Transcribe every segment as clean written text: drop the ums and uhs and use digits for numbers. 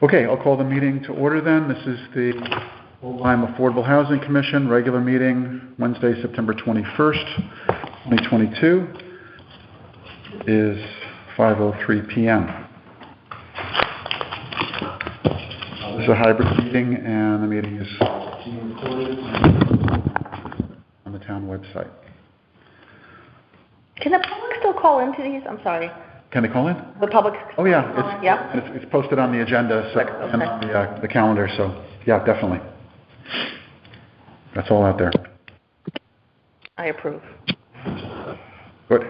Okay, I'll call the meeting to order then. This is the Lyme Affordable Housing Commission regular meeting, Wednesday, September 21st, 2022. It is 5:03 p.m. This is a hybrid meeting, and the meeting is being recorded on the town website. Can the public still call into these? I'm sorry. Can they call in? The public? Oh, yeah. It's posted on the agenda and on the calendar, so yeah, definitely. That's all out there. I approve. Good.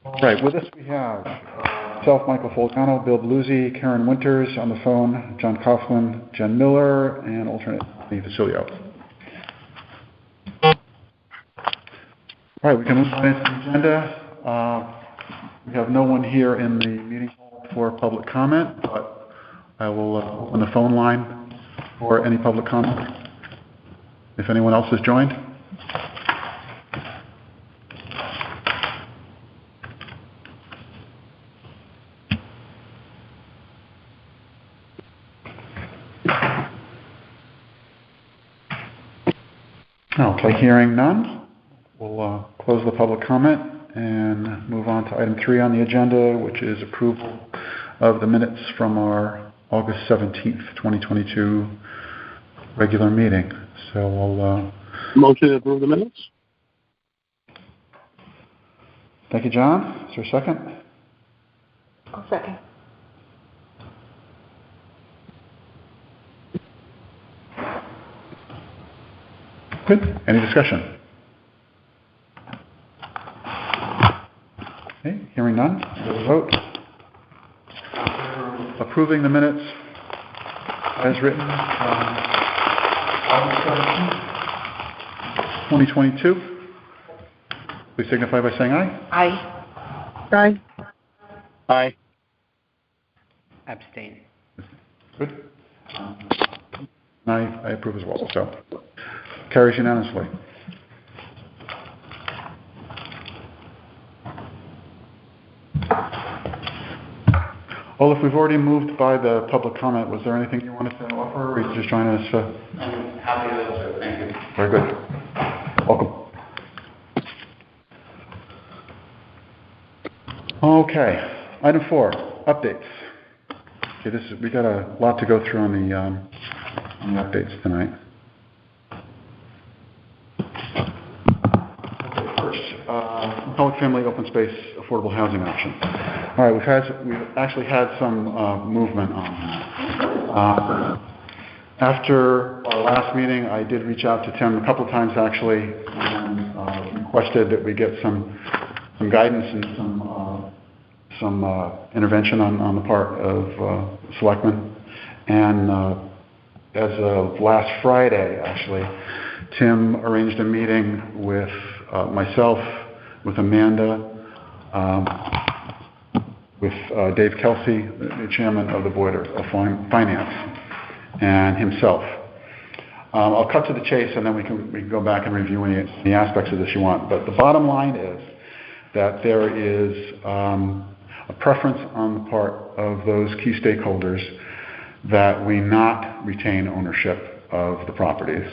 All right, with us we have myself, Michael Folgano, Bill Belluzzi, Karen Winters on the phone, John Coughlin, Jen Miller, and alternate Lee Vasilio. All right, we can move on to the agenda. We have no one here in the meeting hall for public comment, but I will open the phone line for any public comment, if anyone else has joined. Okay, hearing none. We'll close the public comment and move on to item 3 on the agenda, which is approval of the minutes from our August 17th, 2022 regular meeting. So we'll... Motion to approve the minutes? Thank you, John. Is there a second? I'll second. Good. Any discussion? Okay, hearing none, we'll vote. Approving the minutes as written August 17th, 2022. Please signify by saying aye. Aye. Aye. Aye. Abstain. Good. I approve as well, so carries unanimously. Olaf, we've already moved by the public comment. Was there anything you wanted to offer, or are you just joining us? I'm happy to answer. Thank you. Very good. Welcome. Okay. Item 4, updates. Okay, we got a lot to go through on the updates tonight. Public family open space affordable housing option. All right, we've actually had some movement on that. After our last meeting, I did reach out to Tim a couple of times actually, and requested that we get some guidance and some intervention on the part of selectmen. And as of last Friday, actually, Tim arranged a meeting with myself, with Amanda, with Dave Kelsey, the chairman of the Board of Finance, and himself. I'll cut to the chase, and then we can go back and review any aspects of this you want. But the bottom line is that there is a preference on the part of those key stakeholders that we not retain ownership of the properties.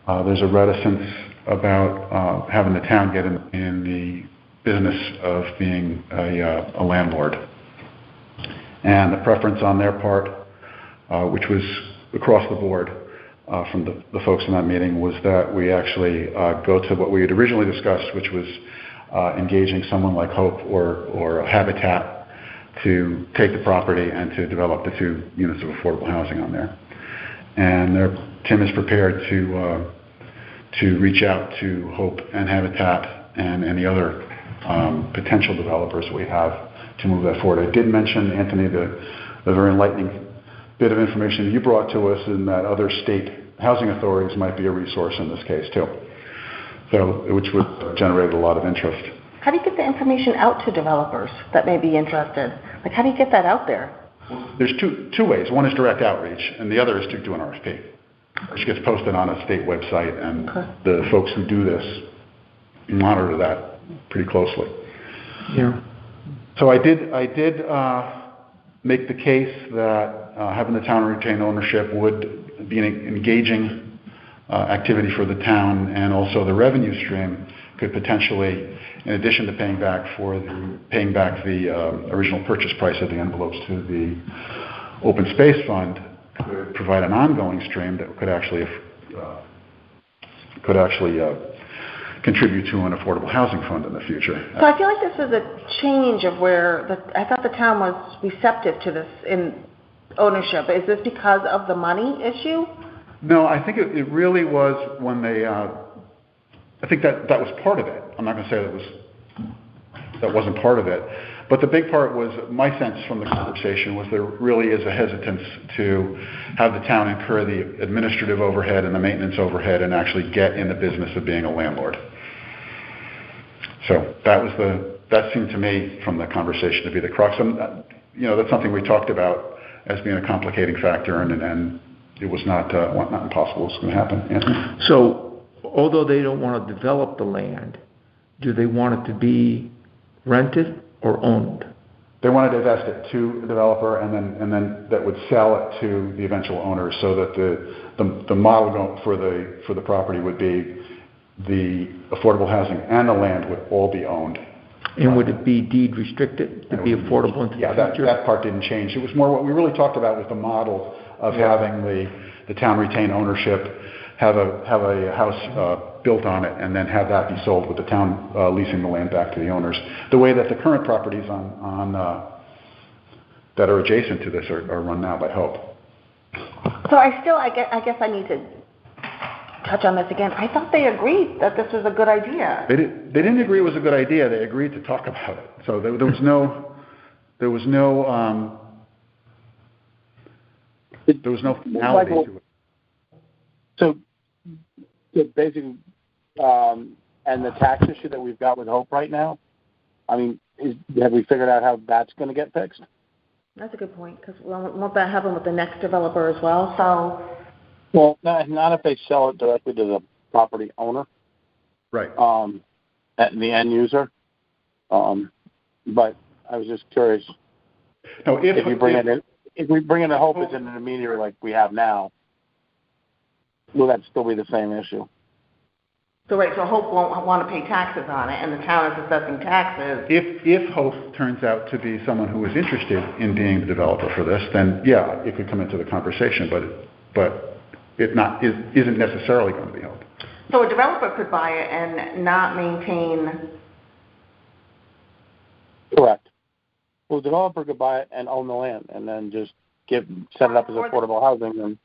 There's a reticence about having the town get in the business of being a landlord. And the preference on their part, which was across the board from the folks in that meeting, was that we actually go to what we had originally discussed, which was engaging someone like Hope or Habitat to take the property and to develop the 2 units of affordable housing on there. And Tim is prepared to reach out to Hope and Habitat and any other potential developers we have to move that forward. I did mention, Anthony, the very enlightening bit of information you brought to us, in that other state housing authorities might be a resource in this case too, which would generate a lot of interest. How do you get the information out to developers that may be interested? Like, how do you get that out there? There's two ways. One is direct outreach, and the other is to do an RFP, which gets posted on a state website, and the folks who do this monitor that pretty closely. Yeah. So I did make the case that having the town retain ownership would be an engaging activity for the town, and also the revenue stream could potentially, in addition to paying back the original purchase price of the envelopes to the open space fund, could provide an ongoing stream that could actually contribute to an affordable housing fund in the future. So I feel like this was a change of where I thought the town was receptive to this in ownership. Is this because of the money issue? No, I think it really was when they, I think that was part of it. I'm not going to say that wasn't part of it. But the big part was, my sense from the conversation was there really is a hesitance to have the town incur the administrative overhead and the maintenance overhead and actually get in the business of being a landlord. So that seemed to me from the conversation to be the crux. And, that's something we talked about as being a complicating factor, and it was not impossible. It was going to happen. Anthony? So, although they don't want to develop the land, do they want it to be rented or owned? They want to divest it to a developer, and then that would sell it to the eventual owners, so that the model for the property would be the affordable housing and the land would all be owned. And would it be deed restricted to be affordable into the future? That part didn't change. It was more what we really talked about with the model of having the town retain ownership, have a house built on it, and then have that be sold with the town leasing the land back to the owners. The way that the current properties on that are adjacent to this are run now by Hope. So I guess I need to touch on this again. I thought they agreed that this was a good idea. They didn't agree it was a good idea. They agreed to talk about it. So there was no finality to it. So basically, and the tax issue that we've got with Hope right now, I mean, have we figured out how that's going to get fixed? That's a good point, because won't that happen with the next developer as well? So. Well, not if they sell it directly to the property owner. Right. At the end user. But I was just curious. No, if we bring in a Hope as an intermediary like we have now, will that still be the same issue? So Hope won't want to pay taxes on it, and the town is assessing taxes. If Hope turns out to be someone who is interested in being the developer for this, then yeah, it could come into the conversation, but it isn't necessarily going to be Hope. So a developer could buy it and not maintain. Correct. Well, a developer could buy it and own the land, and then just set it up as affordable housing and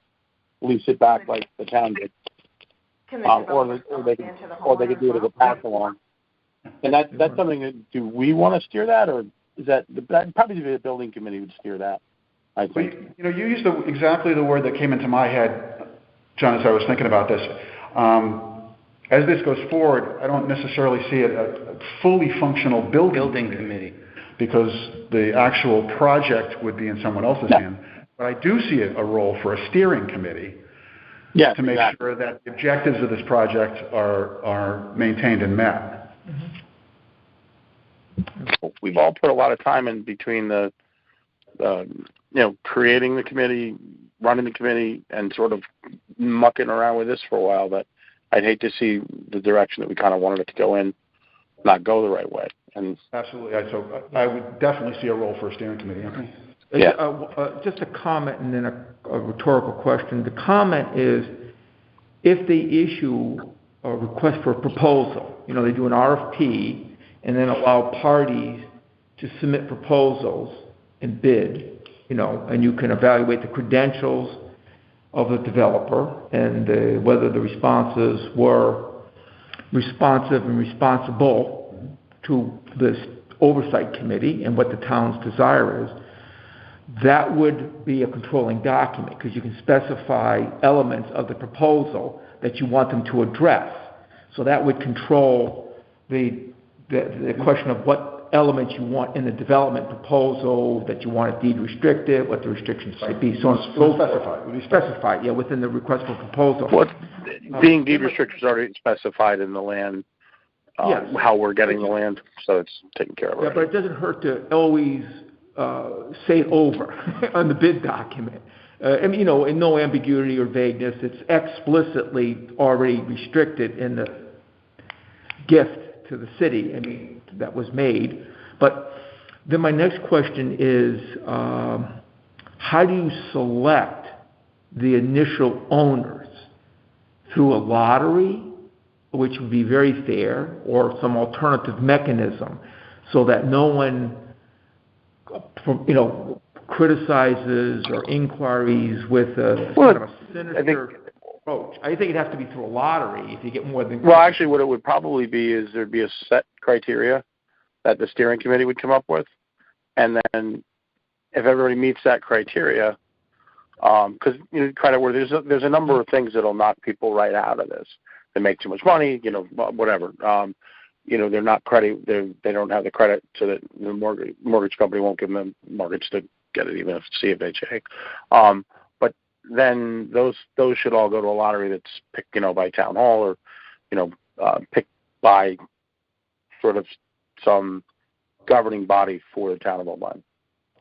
lease it back like the town did. Or they could do it as a pass along. And that's something that, do we want to steer that, or is that probably the building committee would steer that, I think. You used exactly the word that came into my head, John, as I was thinking about this. As this goes forward, I don't necessarily see a fully functional building committee, because the actual project would be in someone else's hand. But I do see a role for a steering committee to make sure that the objectives of this project are maintained and met. We've all put a lot of time in between the creating the committee, running the committee, and sort of mucking around with this for a while, that I'd hate to see the direction that we kind of wanted it to go in not go the right way. And absolutely. So I would definitely see a role for a steering committee. Okay. Yeah. Just a comment and then a rhetorical question. The comment is, if they issue a request for a proposal, they do an RFP and then allow parties to submit proposals and bid, and you can evaluate the credentials of the developer and whether the responses were responsive and responsible to this oversight committee and what the town's desire is. That would be a controlling document, because you can specify elements of the proposal that you want them to address. So that would control the question of what elements you want in the development proposal, that you want it deed restricted, what the restrictions might be, so on and so forth. It would be specified, within the request for proposal. Being deed restricted is already specified in the land Yes. how we're getting the land, so it's taken care of Yeah, already. but it doesn't hurt to always say it over on the bid document. I mean, in no ambiguity or vagueness. It's explicitly already restricted in the gift to the city, I mean, that was made. But then my next question is, how do you select the initial owners? Through a lottery, which would be very fair, or some alternative mechanism, so that no one, criticizes or inquiries with a kind of a sinister approach. I think it has to be through a lottery if you get more than... Well, actually, what it would probably be is there'd be a set criteria that the steering committee would come up with, and then if everybody meets that criteria, because credit where there's a number of things that'll knock people right out of this. They make too much money, whatever. They're not credit. They don't have the credit, so that the mortgage company won't give them a mortgage to get it, even if it's CFHA. But then those should all go to a lottery that's picked, by town hall, or picked by sort of some governing body for the town of Old Lyme.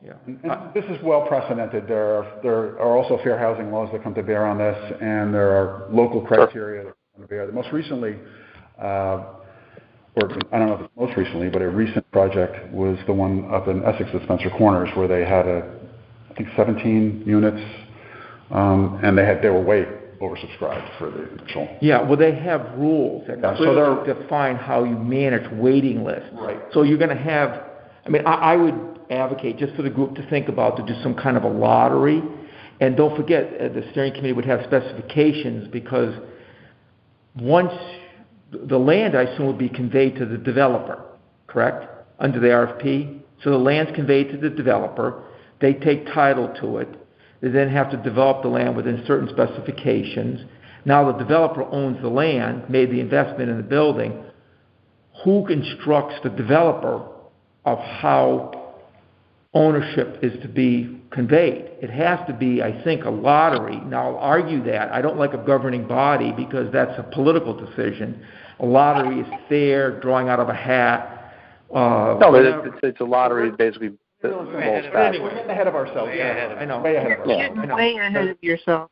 Yeah. And this is well precedented. There are also fair housing laws that come to bear on this, and there are local criteria that come to bear. The most recently, or I don't know if it's most recently, but a recent project was the one up in Essex at Spencer Corners, where they had I think 17 units, and they were way oversubscribed for the initial. Yeah, well, they have rules that clearly define how you manage waiting lists. Right. So you're going to have, I would advocate just for the group to think about to do some kind of a lottery. And don't forget, the steering committee would have specifications, because once the land, I assume, would be conveyed to the developer, correct? Under the RFP. So the land's conveyed to the developer. They take title to it. They then have to develop the land within certain specifications. Now the developer owns the land, made the investment in the building. Who instructs the developer of how ownership is to be conveyed? It has to be, I think, a lottery. Now, I'll argue that. I don't like a governing body, because that's a political decision. A lottery is fair, drawing out of a hat. No, but it's a lottery, basically. We're getting ahead of ourselves. I know. Way ahead of ourselves. You're way ahead of yourself.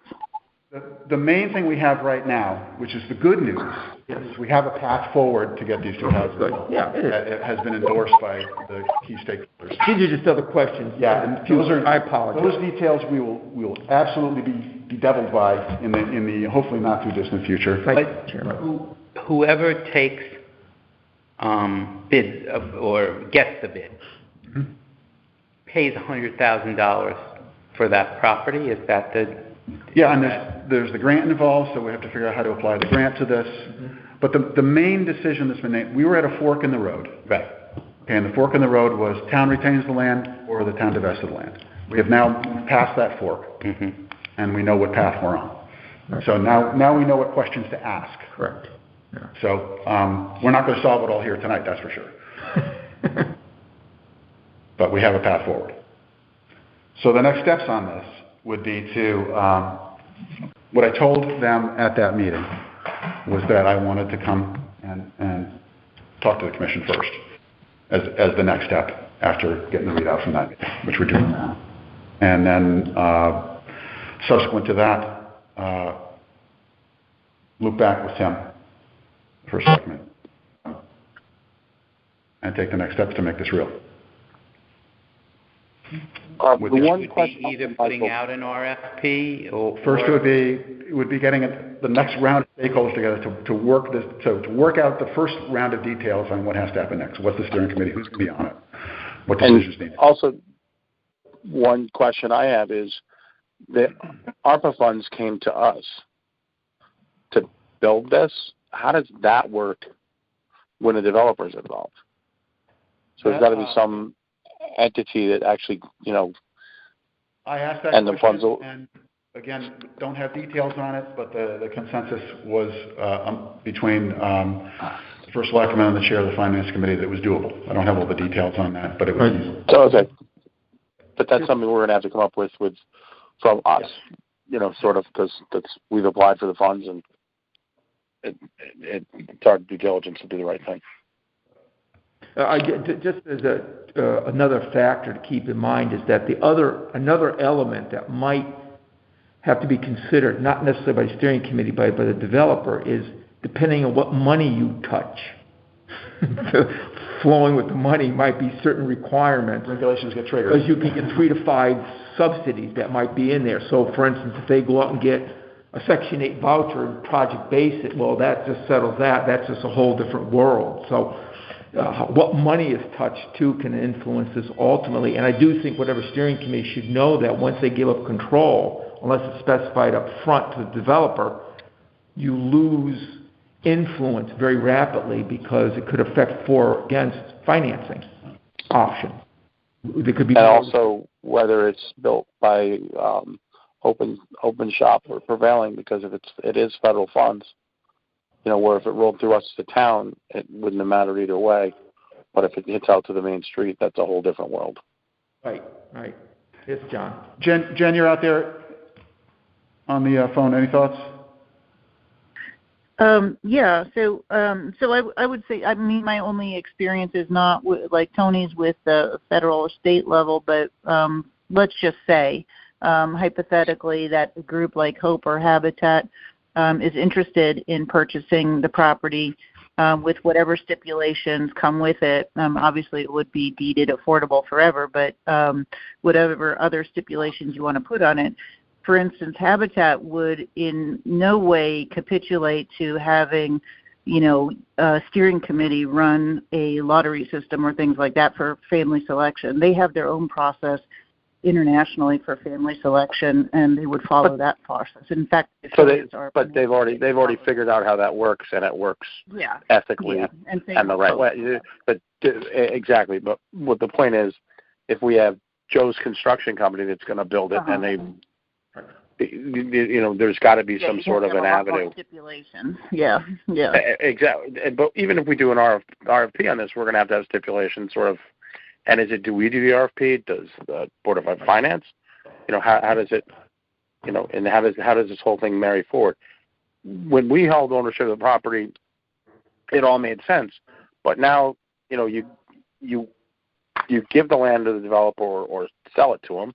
The main thing we have right now, which is the good news, is we have a path forward to get these two houses Good. built. Yeah, it is. It has been endorsed by the key stakeholders. These are just other questions. Yeah, and I apologize. those details we will absolutely be bedeviled by in the hopefully not too distant future. Thank you, Chairman. Whoever takes bids or gets the bid pays $100,000 for that property. Is that the? Yeah, and there's the grant involved, so we have to figure out how to apply the grant to this. But the main decision that's been made, we were at a fork in the road. Right. Okay, and the fork in the road was town retains the land or the town divests of the land. We have now moved past that fork, and we know what path we're on. So now we know what questions to ask. Correct. Yeah. So we're not going to solve it all here tonight, that's for sure. But we have a path forward. So the next steps on this would be to, what I told them at that meeting was that I wanted to come and talk to the commission first as the next step after getting the readout from that meeting, which we're doing now. And then subsequent to that, loop back with Tim, the first selectman, and take the next steps to make this real. The Would one Would question, be either putting out an RFP or First, it would be getting the next round of stakeholders together to work this, to work out the first round of details on what has to happen next. What's the steering committee? Who's going to be on it? What decisions need? Also, one question I have is the ARPA funds came to us to build this. How does that work when a developer is involved? So there's got to be some entity that actually, I asked that and the question, funds and again, don't have details on it, but the consensus was between the first selectman and the chair of the finance committee that it was doable. I don't have all the details on that, but it was easy. okay. But that's something we're going to have to come up with from us, sort of, because we've applied for the funds, and it's our due diligence to do the right thing. Just as another factor to keep in mind is that another element that might have to be considered, not necessarily by the steering committee, but by the developer, is depending on what money you touch. Flowing with the money might be certain requirements. Regulations get triggered. Because you can get 3 to 5 subsidies that might be in there. So, for instance, if they go out and get a Section 8 voucher and project base it, well, that just settles that. That's just a whole different world. So what money is touched, too, can influence this ultimately. And I do think whatever steering committee should know that once they give up control, unless it's specified up front to the developer, you lose influence very rapidly because it could affect for or against financing option. There could be and also whether it's built by open shop or prevailing, because if it is federal funds, where if it rolled through us as a town, it wouldn't have mattered either way. But if it hits out to the main street, that's a whole different world. Right. Yes, John. Jen, you're out there on the phone. Any thoughts? Yeah. So I would say, I mean, my only experience is not like Tony's with the federal or state level, but let's just say, hypothetically, that a group like Hope or Habitat is interested in purchasing the property with whatever stipulations come with it. Obviously, it would be deeded affordable forever, but whatever other stipulations you want to put on it. For instance, Habitat would in no way capitulate to having, a steering committee run a lottery system or things like that for family selection. They have their own process internationally for family selection, and they would follow that process. In fact, they've already figured out how that works, and it works ethically and the right way. But exactly. But what the point is, if we have Joe's construction company that's going to build it, and they, there's got to be some sort of an avenue. Stipulations. Yeah. Exactly. But even if we do an RFP on this, we're going to have stipulations, sort of. And do we do the RFP? Does the Board of Finance? How does it, and how does this whole thing marry forward? When we held ownership of the property, it all made sense. But now, you give the land to the developer or sell it to them.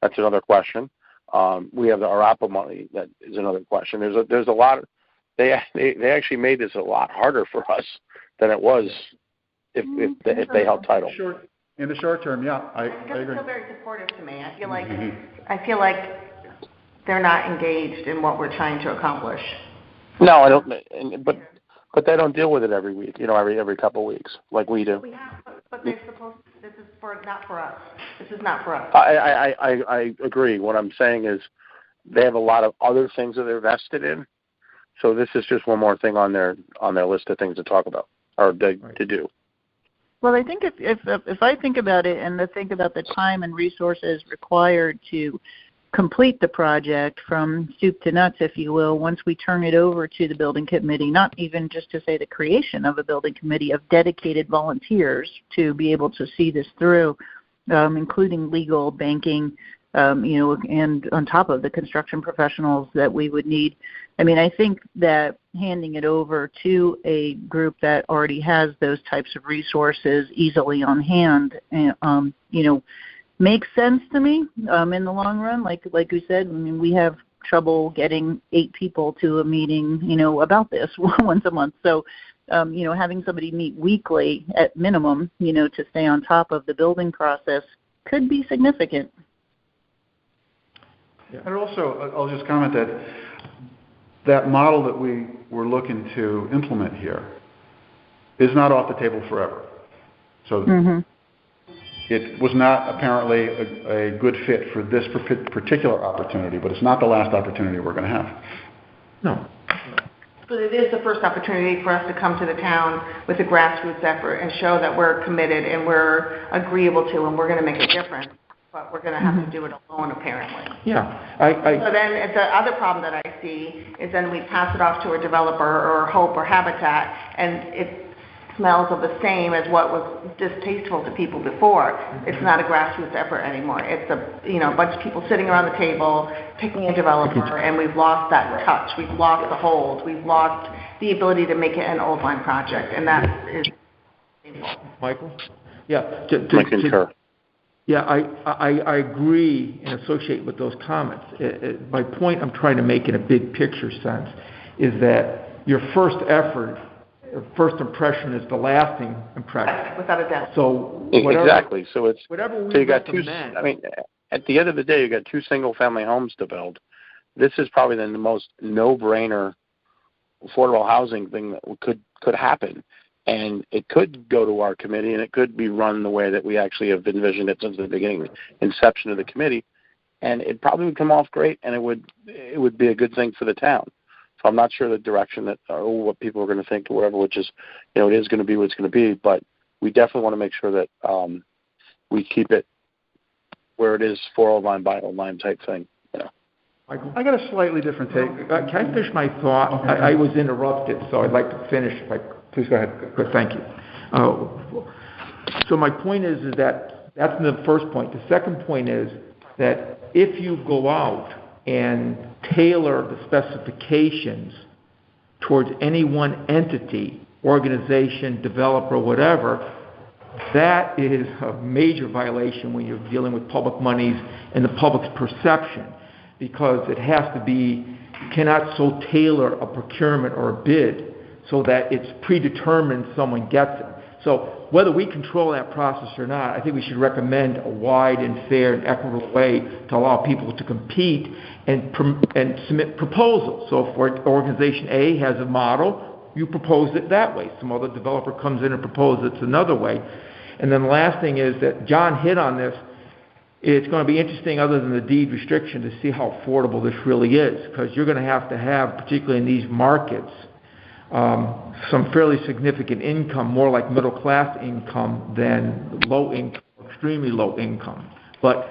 That's another question. We have the ARPA money. That is another question. There's a lot. They actually made this a lot harder for us than it was. If they held title. In the short term, yeah, I agree. It's still very supportive to me. I feel like they're not engaged in what we're trying to accomplish. No, I don't. But they don't deal with it every week. Every couple of weeks like we do. We have, but they're supposed. This is not for us. This is not for us. I agree. What I'm saying is, they have a lot of other things that they're vested in. So this is just one more thing on their list of things to talk about or to do. Well, I think if I think about it and think about the time and resources required to complete the project from soup to nuts, if you will, once we turn it over to the building committee, not even just to say the creation of a building committee of dedicated volunteers to be able to see this through, including legal, banking, and on top of the construction professionals that we would need. I mean, I think that handing it over to a group that already has those types of resources easily on hand, makes sense to me in the long run. Like we said, I mean, we have trouble getting 8 people to a meeting, about this once a month. So, having somebody meet weekly at minimum, to stay on top of the building process could be significant. And also, I'll just comment that model that we were looking to implement here is not off the table forever. So it was not apparently a good fit for this particular opportunity, but it's not the last opportunity we're going to have. No. But it is the first opportunity for us to come to the town with a grassroots effort and show that we're committed and we're agreeable to and we're going to make a difference. But we're going to have to do it alone, apparently. Yeah. So then the other problem that I see is then we pass it off to a developer or Hope or Habitat, and it smells of the same as what was distasteful to people before. It's not a grassroots effort anymore. It's a bunch of people sitting around the table picking a developer, and we've lost that touch. We've lost the hold. We've lost the ability to make it an old line project, and that is Michael? Yeah. I concur. Yeah, I agree and associate with those comments. My point I'm trying to make in a big picture sense is that your first effort, first impression is the lasting impression. Without a doubt. So Exactly. So it's whatever we so you got two. recommend. I mean, at the end of the day, you got two single-family homes to build. This is probably the most no-brainer affordable housing thing that could happen. And it could go to our committee, and it could be run the way that we actually have envisioned it since the beginning, inception of the committee. And it probably would come off great, and it would be a good thing for the town. So I'm not sure the direction that or what people are going to think or whatever, which is, it is going to be what it's going to be. But we definitely want to make sure that we keep it where it is 409 by 09 type thing. I got a slightly different take. Can I finish my thought? I was interrupted, so I'd like to finish. Please go ahead. Good, thank you. So my point is that that's the first point. The second point is that if you go out and tailor the specifications towards any one entity, organization, developer, whatever, that is a major violation when you're dealing with public monies and the public's perception, because it has to be, you cannot so tailor a procurement or a bid so that it's predetermined someone gets it. So whether we control that process or not, I think we should recommend a wide and fair and equitable way to allow people to compete and submit proposals. So if organization A has a model, you propose it that way. Some other developer comes in and proposes it another way. And then the last thing is that John hit on this. It's going to be interesting, other than the deed restriction, to see how affordable this really is, because you're going to have, particularly in these markets, some fairly significant income, more like middle-class income than low income, extremely low income. But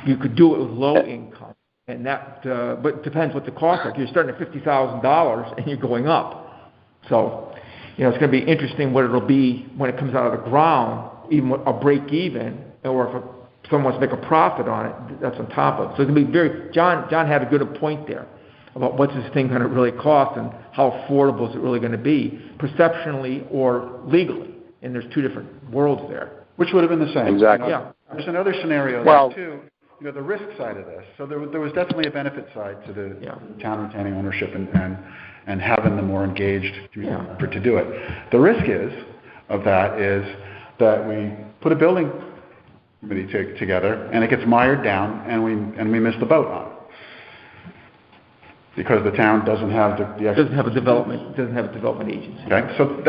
you could do it with low income, and that. But it depends what the cost is. You're starting at $50,000 and you're going up. So, it's going to be interesting what it'll be when it comes out of the ground, even a break even, or if someone wants to make a profit on it, that's on top of it. So it's going to be John had a good point there about what's this thing going to really cost and how affordable is it really going to be, perceptionally or legally. And there's two different worlds there. Which would have been the same. Exactly. Yeah. There's another scenario there, too, the risk side of this. So there was definitely a benefit side to the town retaining ownership and having the more engaged effort to do it. The risk of that is that we put a building committee together, and it gets mired down, and we miss the boat on it. Because the town doesn't have doesn't have a development agency. Okay, so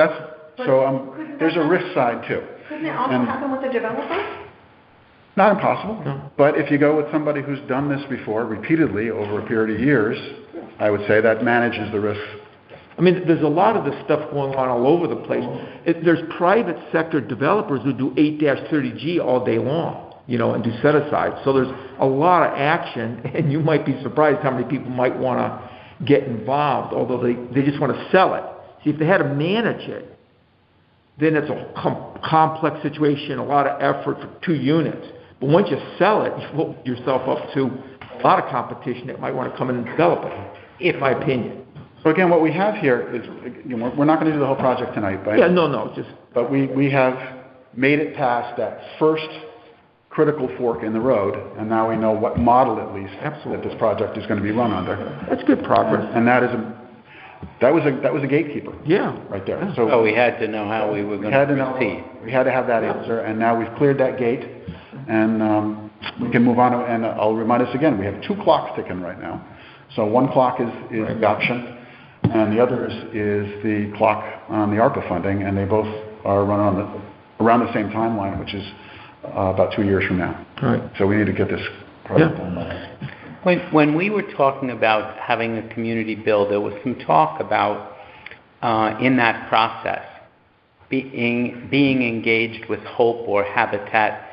there's a risk side too. Couldn't it also happen with the developer? Not impossible. No. But if you go with somebody who's done this before repeatedly over a period of years, I would say that manages the risk. I mean, there's a lot of this stuff going on all over the place. There's private sector developers who do 8-30G all day long, and do set-asides. So there's a lot of action, and you might be surprised how many people might want to get involved, although they just want to sell it. See, if they had to manage it, then it's a complex situation, a lot of effort for 2 units. But once you sell it, you open yourself up to a lot of competition that might want to come in and develop it, in my opinion. So again, what we have here is, we're not going to do the whole project tonight, but but we have made it past that first critical fork in the road, and now we know what model, at least, that this project is going to be run under. That's good progress. And that was a gatekeeper. Yeah. Right there. Yeah. So we had to know how we were going to proceed. We had to have that answer, and now we've cleared that gate, and we can move on. And I'll remind us again, we have 2 clocks ticking right now. So one clock is the option, and the other is the clock on the ARPA funding, and they both are running around the same timeline, which is about 2 years from now. Right. So we need to get this project done. When we were talking about having a community build, there was some talk about, in that process, being engaged with Hope or Habitat.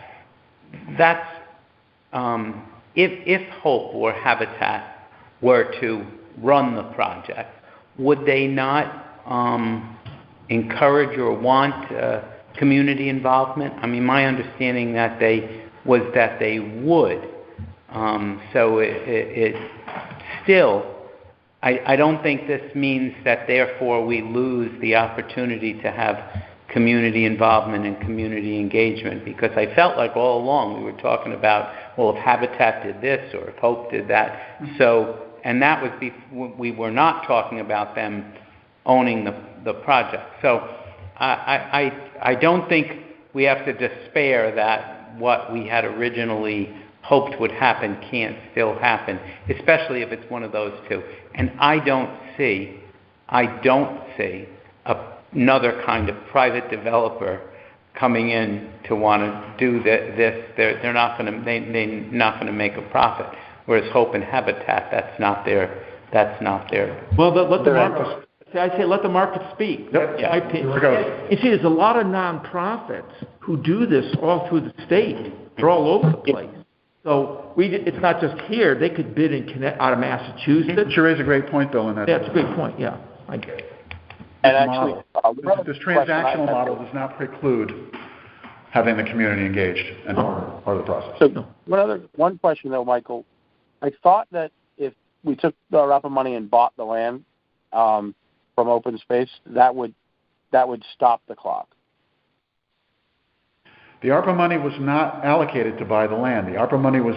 That's, if Hope or Habitat were to run the project, would they not encourage or want community involvement? I mean, my understanding was that they would. So it still, I don't think this means that therefore we lose the opportunity to have community involvement and community engagement, because I felt like all along we were talking about, well, if Habitat did this or if Hope did that. So, and that was we were not talking about them owning the project. So I don't think we have to despair that what we had originally hoped would happen can't still happen, especially if it's one of those two. And I don't see another kind of private developer coming in to want to do this. They're not going to make a profit. Whereas Hope and Habitat, that's not their. Well, let the market. I say let the market speak. Yep. My opinion. Here it goes. You see, there's a lot of nonprofits who do this all through the state. They're all over the place. So it's not just here. They could bid in Connecticut, out of Massachusetts. You raise a great point, Bill, in that. That's a great point. Yeah, I get it. And actually, This transactional model does not preclude having the community engaged and part of the process. So one question though, Michael. I thought that if we took the ARPA money and bought the land from open space, that would stop the clock. The ARPA money was not allocated to buy the land. The ARPA money was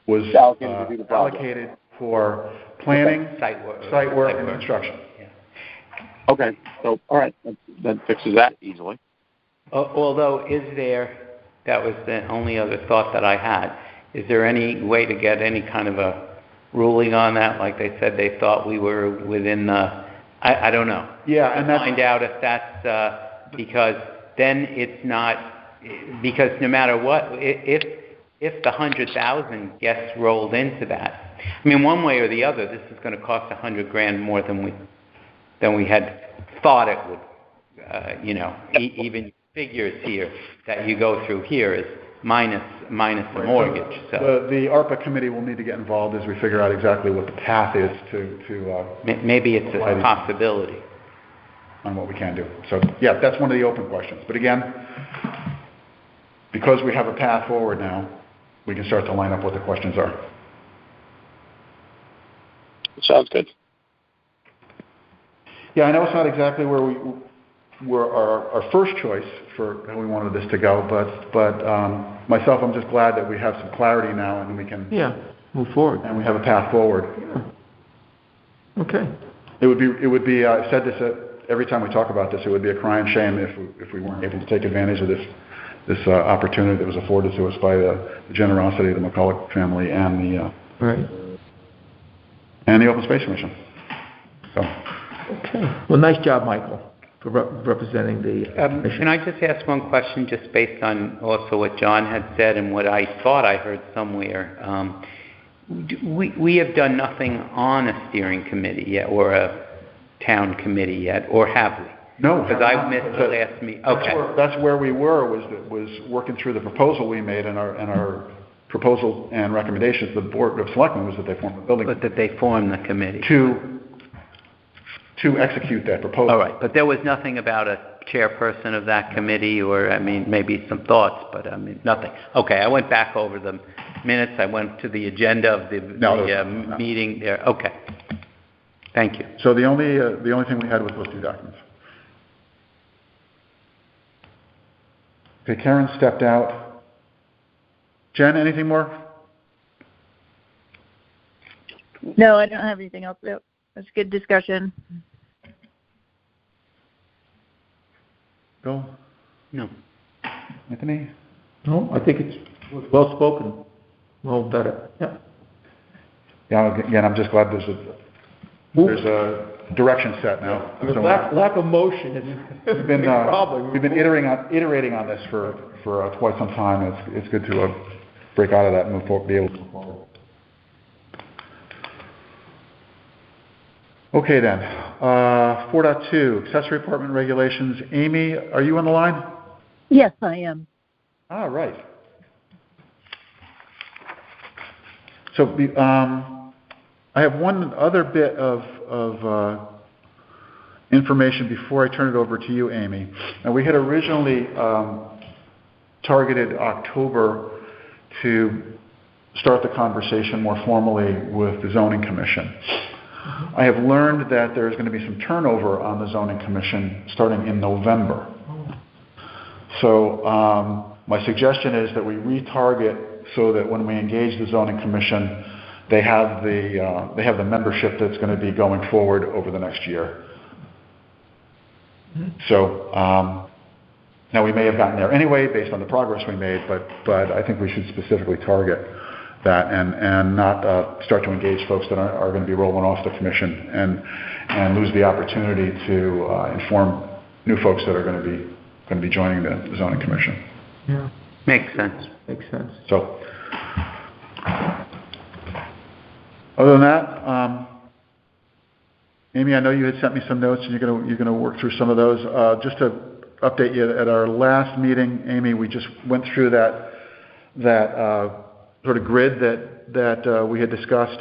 Allocated to do the project. allocated for planning, Site work, and construction. Okay, so all right, that fixes that easily. Although, that was the only other thought that I had, is there any way to get any kind of a ruling on that? Like they said they thought we were within the, I don't know. Yeah, and that's... Find out if that's, because then it's not, because no matter what, if the 100,000 gets rolled into that, I mean, one way or the other, this is going to cost $100,000 more than we had thought it would. Even figures here that you go through here is minus the mortgage. So the ARPA committee will need to get involved as we figure out exactly what the path is to maybe it's a possibility on what we can do. So yeah, that's one of the open questions. But again, because we have a path forward now, we can start to line up what the questions are. Sounds good. Yeah, I know it's not exactly where our first choice for how we wanted this to go, but myself, I'm just glad that we have some clarity now and we can move forward, and we have a path forward. Yeah. Okay. It would be. I've said this every time we talk about this. It would be a crying shame if we weren't able to take advantage of this opportunity that was afforded to us by the generosity of the McCulloch family and the Open Space Commission. So. Okay. Well, nice job, Michael, for representing the commission. Can I just ask one question, just based on also what John had said and what I thought I heard somewhere? We have done nothing on a steering committee yet, or a town committee yet, or have we? No, because I missed the last meeting. Okay. That's where we were, was working through the proposal we made, and our proposal and recommendations to the Board of Selectmen was that they form the building. But that they form the committee. To execute that proposal. All right, but there was nothing about a chairperson of that committee, or, I mean, maybe some thoughts, but, I mean, nothing. Okay, I went back over the minutes. I went to the agenda of the meeting there. Okay. Thank you. So the only thing we had was those two documents. Okay, Karen stepped out. Jen, anything more? No, I don't have anything else. It was a good discussion. Bill? No. Anthony? No, I think it's well spoken. Well vetted. Yeah. Yeah, again, I'm just glad there's a direction set now. So lack of motion is a big problem. We've been iterating on this for quite some time. It's good to break out of that and move forward, be able to move forward. Okay then, 4.2, accessory apartment regulations. Amy, are you on the line? Yes, I am. All right. So I have one other bit of information before I turn it over to you, Amy. And we had originally targeted October to start the conversation more formally with the Zoning Commission. I have learned that there's going to be some turnover on the Zoning Commission starting in November. So my suggestion is that we retarget so that when we engage the zoning commission, they have the membership that's going to be going forward over the next year. So now we may have gotten there anyway based on the progress we made, but I think we should specifically target that and not start to engage folks that are going to be rolling off the commission and lose the opportunity to inform new folks that are going to be joining the zoning commission. Yeah, Makes sense. makes sense. So other than that, Amy, I know you had sent me some notes, and you're gonna work through some of those. Just to update you, at our last meeting, Amy, we just went through that sort of grid that we had discussed,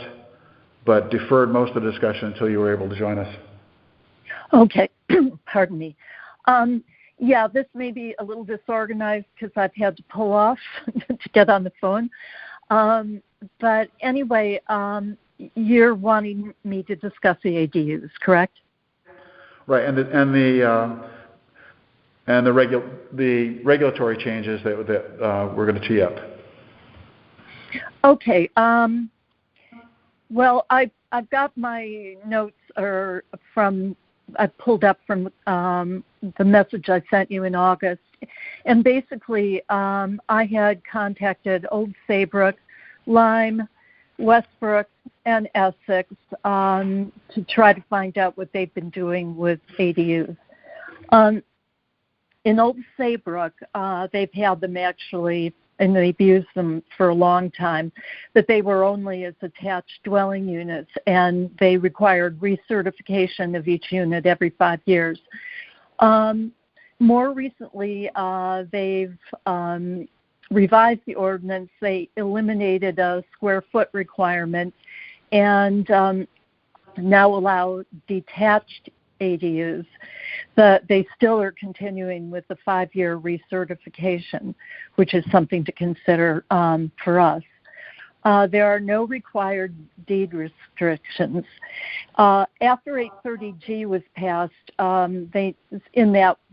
but deferred most of the discussion until you were able to join us. Okay, pardon me. Yeah, this may be a little disorganized because I've had to pull off to get on the phone. But anyway, you're wanting me to discuss the ADUs, correct? Right, and the regulatory changes that we're going to tee up. Okay. Well, I've got my notes I pulled up from the message I sent you in August, and basically I had contacted Old Saybrook, Lyme, Westbrook, and Essex to try to find out what they've been doing with ADUs. In Old Saybrook, they've had them actually, and they've used them for a long time, but they were only as attached dwelling units, and they required recertification of each unit every 5 years. More recently, they've revised the ordinance. They eliminated a square foot requirement and now allow detached ADUs, but they still are continuing with the 5-year recertification, which is something to consider for us. There are no required deed restrictions. After 830G was passed, the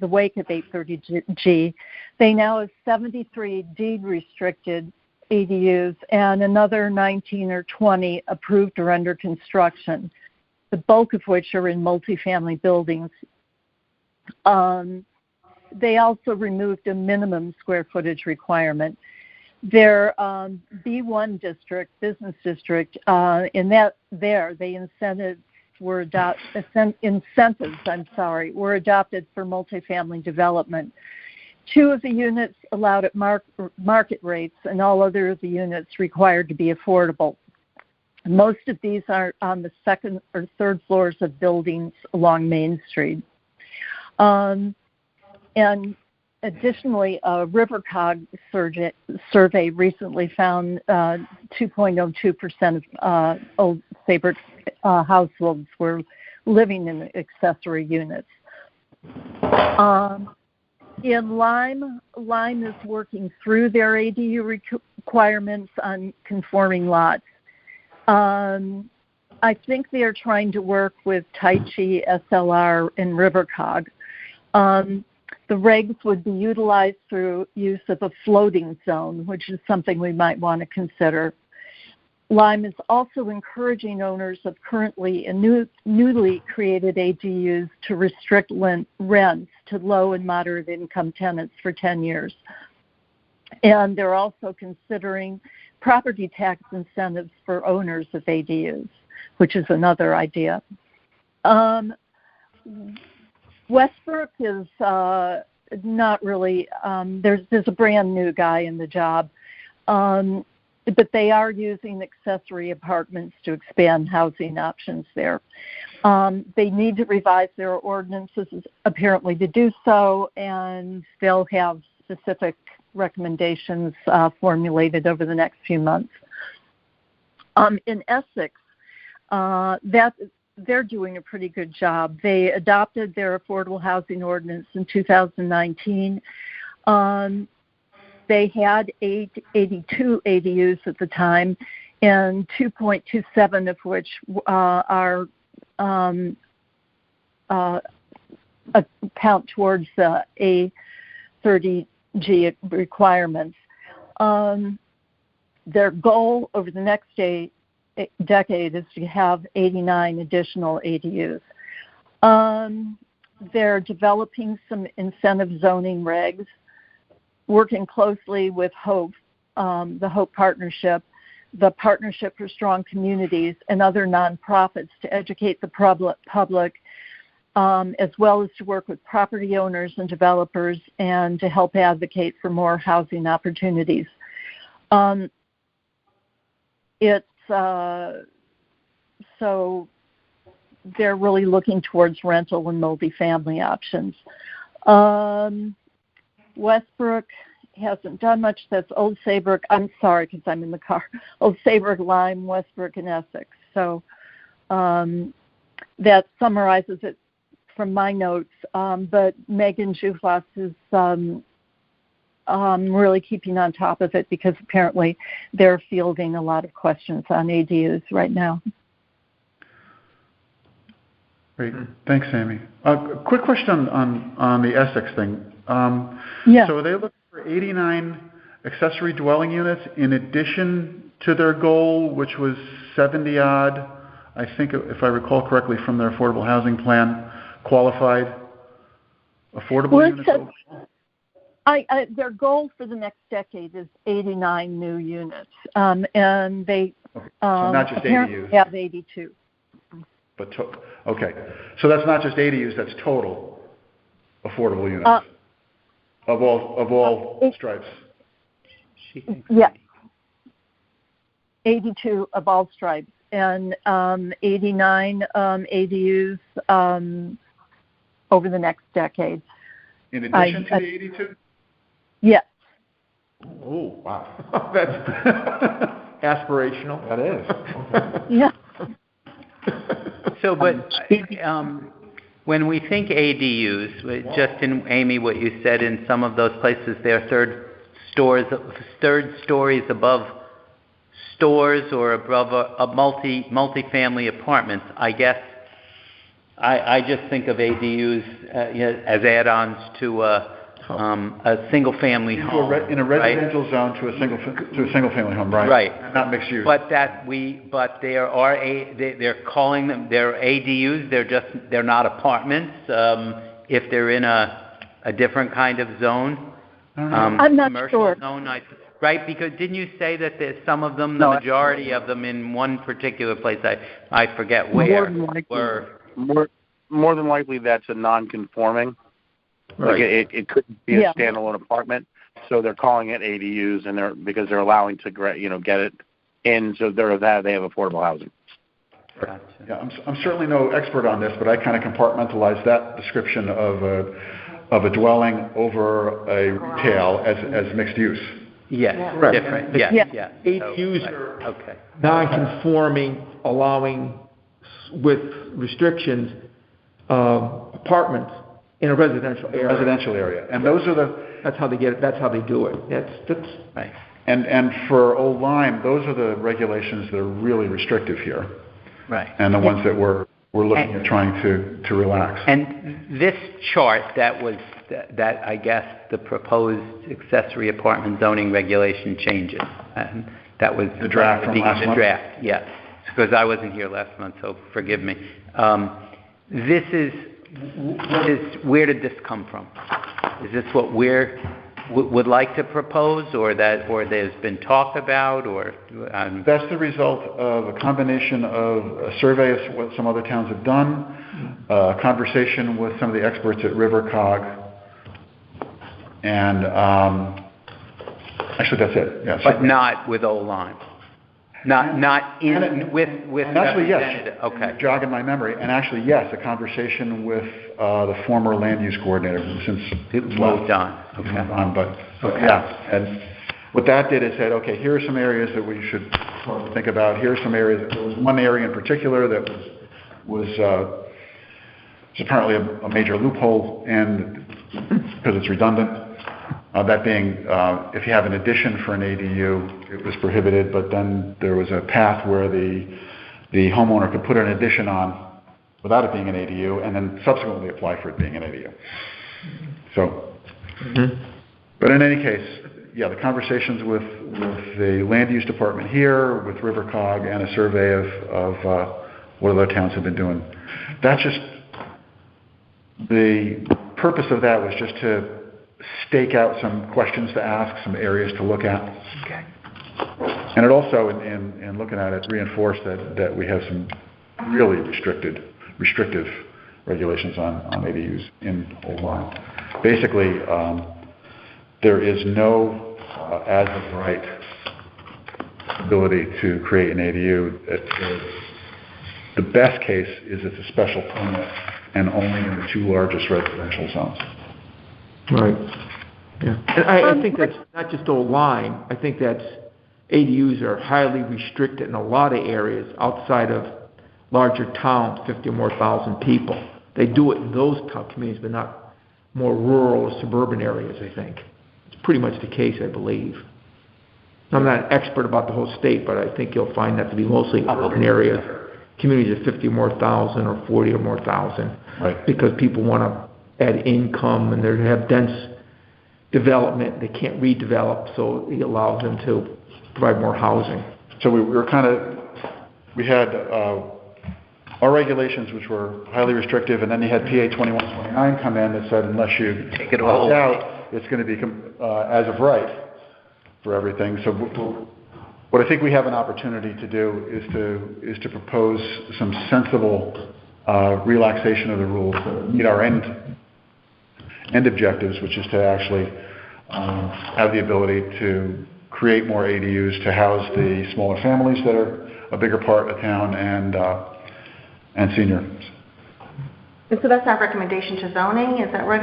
wake of 830G, they now have 73 deed-restricted ADUs and another 19 or 20 approved or under construction, the bulk of which are in multifamily buildings. They also removed a minimum square footage requirement. Their B1 district, business district, in that the incentives were adopted for multifamily development. 2 of the units allowed at market rates, and all other of the units required to be affordable. Most of these are on the 2nd or 3rd floors of buildings along Main Street. And additionally, a RiverCog survey recently found 2.02% of Old Saybrook households were living in accessory units. In Lyme is working through their ADU requirements on conforming lots. I think they are trying to work with Taichi, SLR, and RiverCog. The regs would be utilized through use of a floating zone, which is something we might want to consider. Lyme is also encouraging owners of currently and newly created ADUs to restrict rents to low and moderate income tenants for 10 years. And they're also considering property tax incentives for owners of ADUs, which is another idea. Westbrook is not really, there's a brand new guy in the job, but they are using accessory apartments to expand housing options there. They need to revise their ordinances apparently to do so, and they'll have specific recommendations formulated over the next few months. In Essex, they're doing a pretty good job. They adopted their affordable housing ordinance in 2019. They had 82 ADUs at the time, and 2.27 of which are count towards the G requirements. Their goal over the next decade is to have 89 additional ADUs. They're developing some incentive zoning regs, working closely with HOPE, the HOPE Partnership, the Partnership for Strong Communities, and other nonprofits to educate the public, as well as to work with property owners and developers and to help advocate for more housing opportunities. So they're really looking towards rental and multifamily options. Westbrook hasn't done much. That's Old Saybrook. I'm sorry because I'm in the car. Old Saybrook, Lyme, Westbrook, and Essex. So that summarizes it from my notes. But Megan Juflas is really keeping on top of it because apparently they're fielding a lot of questions on ADUs right now. Great. Thanks, Amy. Quick question on the Essex thing. Yeah. So are they looking for 89 accessory dwelling units in addition to their goal, which was 70-odd, I think, if I recall correctly, from their affordable housing plan, qualified affordable units? Their goal for the next decade is 89 new units, and they Okay. So not just apparently ADUs. have 82. But okay. So that's not just ADUs, that's total affordable units of all stripes. Yeah. 82 of all stripes and 89 ADUs over the next decade. In addition to the 82? Yes. Oh, wow. That's aspirational. That is. Yeah. So, but when we think ADUs, just in, Amy, what you said, in some of those places, they're third stories above stores or above a multi-family apartments. I guess I just think of ADUs as add-ons to a single-family home. In a residential zone to a single-family home, right? Right. Not mixed use. But they're calling them, they're ADUs. They're not apartments. If they're in a different kind of zone, I'm not commercial sure. zone, right? Because didn't you say that there's some of them, the majority of them, in one particular place? I forget where. More than likely, that's a non-conforming. Right. Like it could be a standalone apartment, so they're calling it ADUs, and because they're allowing to get it in, so they have affordable housing. Gotcha. Yeah, I'm certainly no expert on this, but I kind of compartmentalize that description of a dwelling over a retail as mixed use. Yes, Correct. different. Yes, Yeah. yes. ADUs So, are okay. non-conforming, allowing with restrictions apartments in a residential area. And those are That's how they get it. That's how they do it. That's Right. and for Old Lyme, those are the regulations that are really restrictive here. Right. And the ones that we're looking at trying to relax. And this chart that I guess the proposed accessory apartment zoning regulation changes. And that was The draft from last month? The draft, yes. Because I wasn't here last month, so forgive me. Where did this come from? Is this what would like to propose, or there's been talk about, or? That's the result of a combination of a survey of what some other towns have done, a conversation with some of the experts at RiverCog, and actually that's it. Yeah, But not with Old Lyme. Not with and actually, yes. representative. Okay. Jogging my memory. And actually, yes, a conversation with the former land use coordinator since It moved on. He's Okay. moved on, but yeah. And what that did is said, okay, here are some areas that we should think about. Here are some areas. There was one area in particular that was apparently a major loophole, and because it's redundant. That being, if you have an addition for an ADU, it was prohibited, but then there was a path where the homeowner could put an addition on without it being an ADU, and then subsequently apply for it being an ADU. So, But in any case, yeah, the conversations with the land use department here, with RiverCog, and a survey of what other towns have been doing. That's just, the purpose of that was just to stake out some questions to ask, some areas to look at. Okay. And it also, in looking at it, reinforced that we have some really restrictive regulations on ADUs in Old Lyme. Basically, there is no as of right ability to create an ADU. The best case is it's a special permit and only in the 2 largest residential zones. Right. Yeah. And I think that's not just Old Lyme. I think that's ADUs are highly restricted in a lot of areas outside of larger towns, 50 or more thousand people. They do it in those town communities, but not more rural or suburban areas, I think. It's pretty much the case, I believe. I'm not an expert about the whole state, but I think you'll find that to be mostly urban areas, communities of 50 or more thousand or 40 or more thousand. Right. Because people want to add income and they have dense development. They can't redevelop, so it allows them to provide more housing. So we had our regulations, which were highly restrictive, and then you had PA 2129 come in that said unless you take it all out, it's going to be as of right for everything. So what I think we have an opportunity to do is to propose some sensible relaxation of the rules that meet our end objectives, which is to actually have the ability to create more ADUs to house the smaller families that are a bigger part of town and seniors. And so that's our recommendation to zoning? Is that right?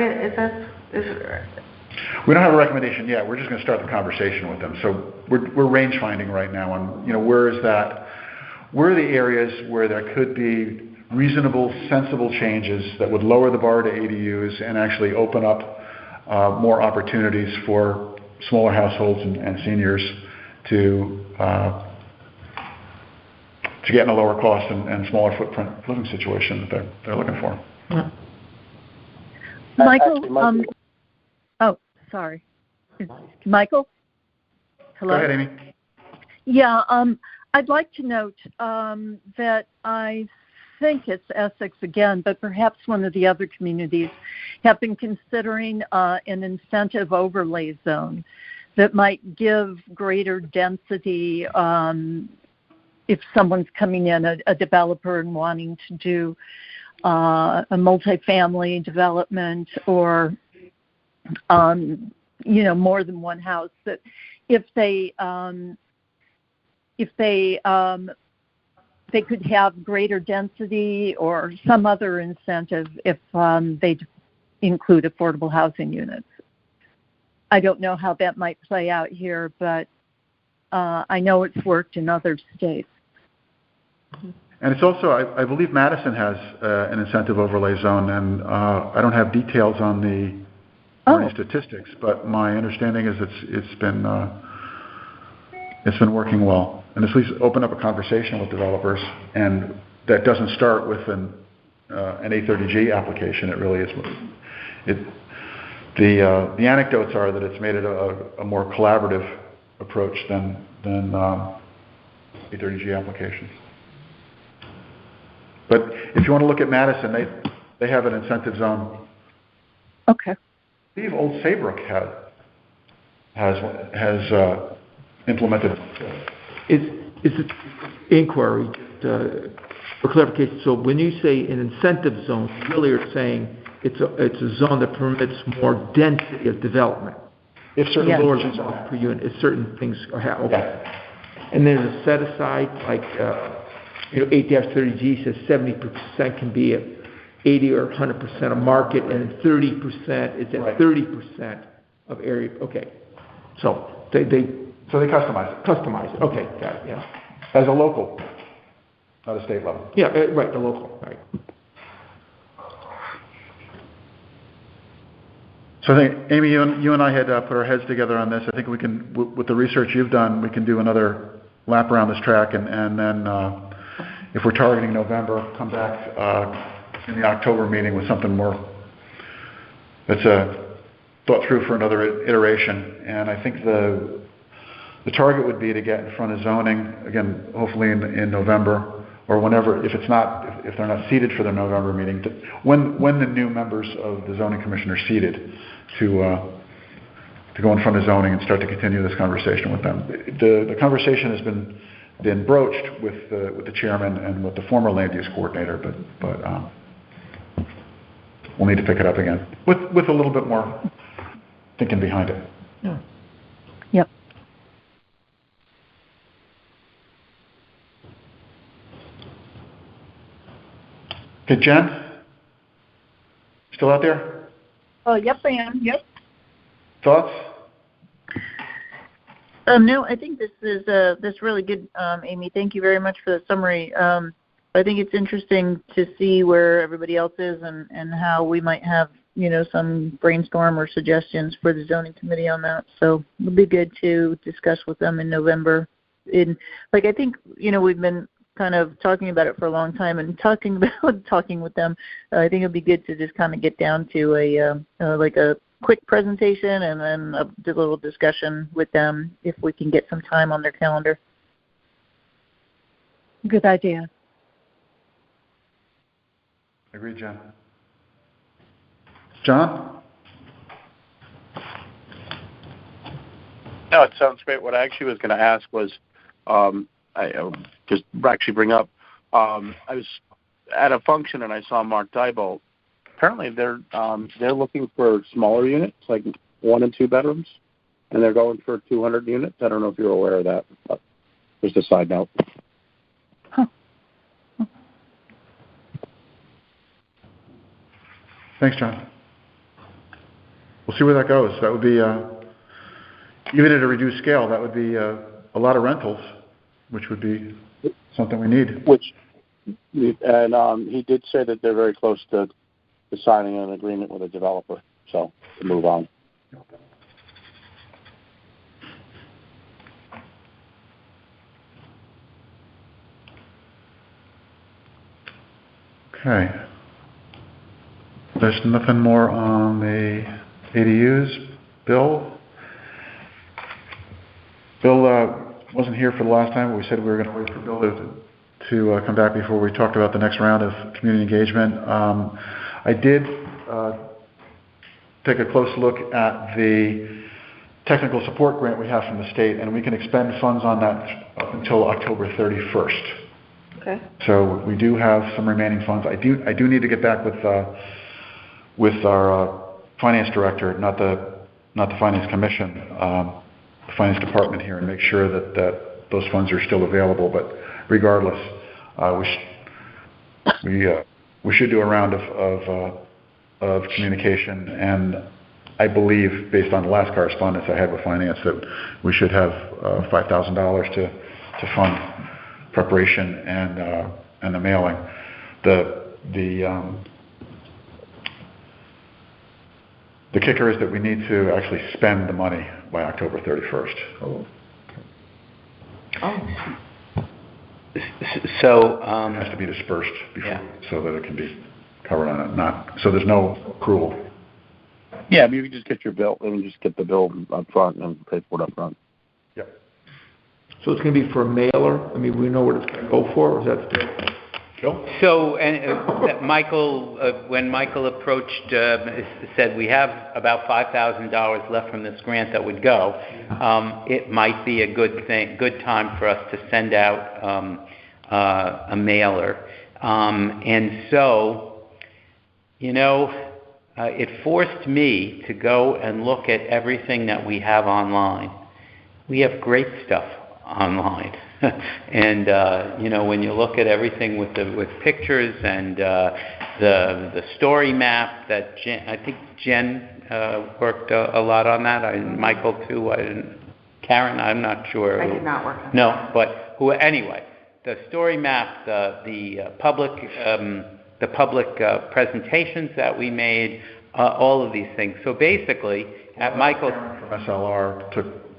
We don't have a recommendation yet. We're just going to start the conversation with them. So we're range finding right now on, where are the areas where there could be reasonable, sensible changes that would lower the bar to ADUs and actually open up more opportunities for smaller households and seniors to get in a lower cost and smaller footprint living situation that they're looking for. Yeah. Michael, oh, sorry. Michael? Hello? Go ahead, Amy. Yeah, I'd like to note that I think it's Essex again, but perhaps one of the other communities have been considering an incentive overlay zone that might give greater density if someone's coming in, a developer, and wanting to do a multifamily development or, more than one house. That if they could have greater density or some other incentive if they include affordable housing units. I don't know how that might play out here, but I know it's worked in other states. And it's also, I believe Madison has an incentive overlay zone, and I don't have details on the statistics, but my understanding is it's been working well, and at least open up a conversation with developers, and that doesn't start with an A30G application. It really is. The anecdotes are that it's made it a more collaborative approach than A30G applications. But if you want to look at Madison, they have an incentive zone. Okay. I believe Old Saybrook has implemented. Is it inquiry for clarification? So when you say an incentive zone, you really are saying it's a zone that permits more density of development. If certain lower than per unit, if certain things are happening. Yeah. And there's a set aside, like 8-30G says 70% can be at 80 or 100% of market, and 30% is at 30% of area. Okay, so they customize it. Customize it. Okay, got it. Yeah. As a local, not a state level. Yeah, right. The local. Right. So I think, Amy, you and I had put our heads together on this. I think we can, with the research you've done, we can do another lap around this track, and then if we're targeting November, come back in the October meeting with something more that's thought through for another iteration. And I think the target would be to get in front of zoning, again, hopefully in November, or whenever, if they're not seated for the November meeting, when the new members of the zoning commission are seated, to go in front of zoning and start to continue this conversation with them. The conversation has been broached with the chairman and with the former land use coordinator, but we'll need to pick it up again with a little bit more thinking behind it. Yeah. Yep. Okay, Jen? Still out there? Oh, yep, I am. Yep. Thoughts? No, I think this is that's really good, Amy. Thank you very much for the summary. I think it's interesting to see where everybody else is and how we might have, some brainstorm or suggestions for the zoning committee on that. So it'll be good to discuss with them in November. I think, we've been kind of talking about it for a long time and talking with them. I think it'd be good to just kind of get down to a quick presentation and then a little discussion with them if we can get some time on their calendar. Good idea. Agreed, Jen. John? No, it sounds great. What I actually was going to ask was, I just actually bring up, I was at a function and I saw Mark Diebold. Apparently they're looking for smaller units, like 1 and 2 bedrooms, and they're going for 200 units. I don't know if you're aware of that, but just a side note. Huh. Thanks, John. We'll see where that goes. That would be, even at a reduced scale, that would be a lot of rentals, which would be something we need. And he did say that they're very close to signing an agreement with a developer, so to move on. Okay. There's nothing more on the ADUs. Bill wasn't here for the last time, but we said we were going to wait for Bill to come back before we talked about the next round of community engagement. I did take a close look at the technical support grant we have from the state, and we can expend funds on that up until October 31st. Okay. So we do have some remaining funds. I do need to get back with our finance director, not the finance commission, the finance department here, and make sure that those funds are still available. But regardless, we should do a round of communication, and I believe, based on the last correspondence I had with finance, that we should have $5,000 to fund preparation and the mailing. The kicker is that we need to actually spend the money by October 31st. Oh. So It has to be dispersed before, yeah. so that it can be covered on it. So there's no accrual. Yeah, you can just get your bill, and just get the bill up front and pay for it up front. Yep. So it's going to be for a mailer? I mean, we know what it's going to go for, or is that still? Bill? So, Michael, when Michael approached, said we have about $5,000 left from this grant that would go. It might be a good time for us to send out a mailer, and so, it forced me to go and look at everything that we have online. We have great stuff online. And when you look at everything with pictures and the story map that Jen worked a lot on that, and Michael too. Karen, I'm not sure. I did not work on that. No, but anyway, the story map, the public presentations that we made, all of these things. So basically, at Michael's From SLR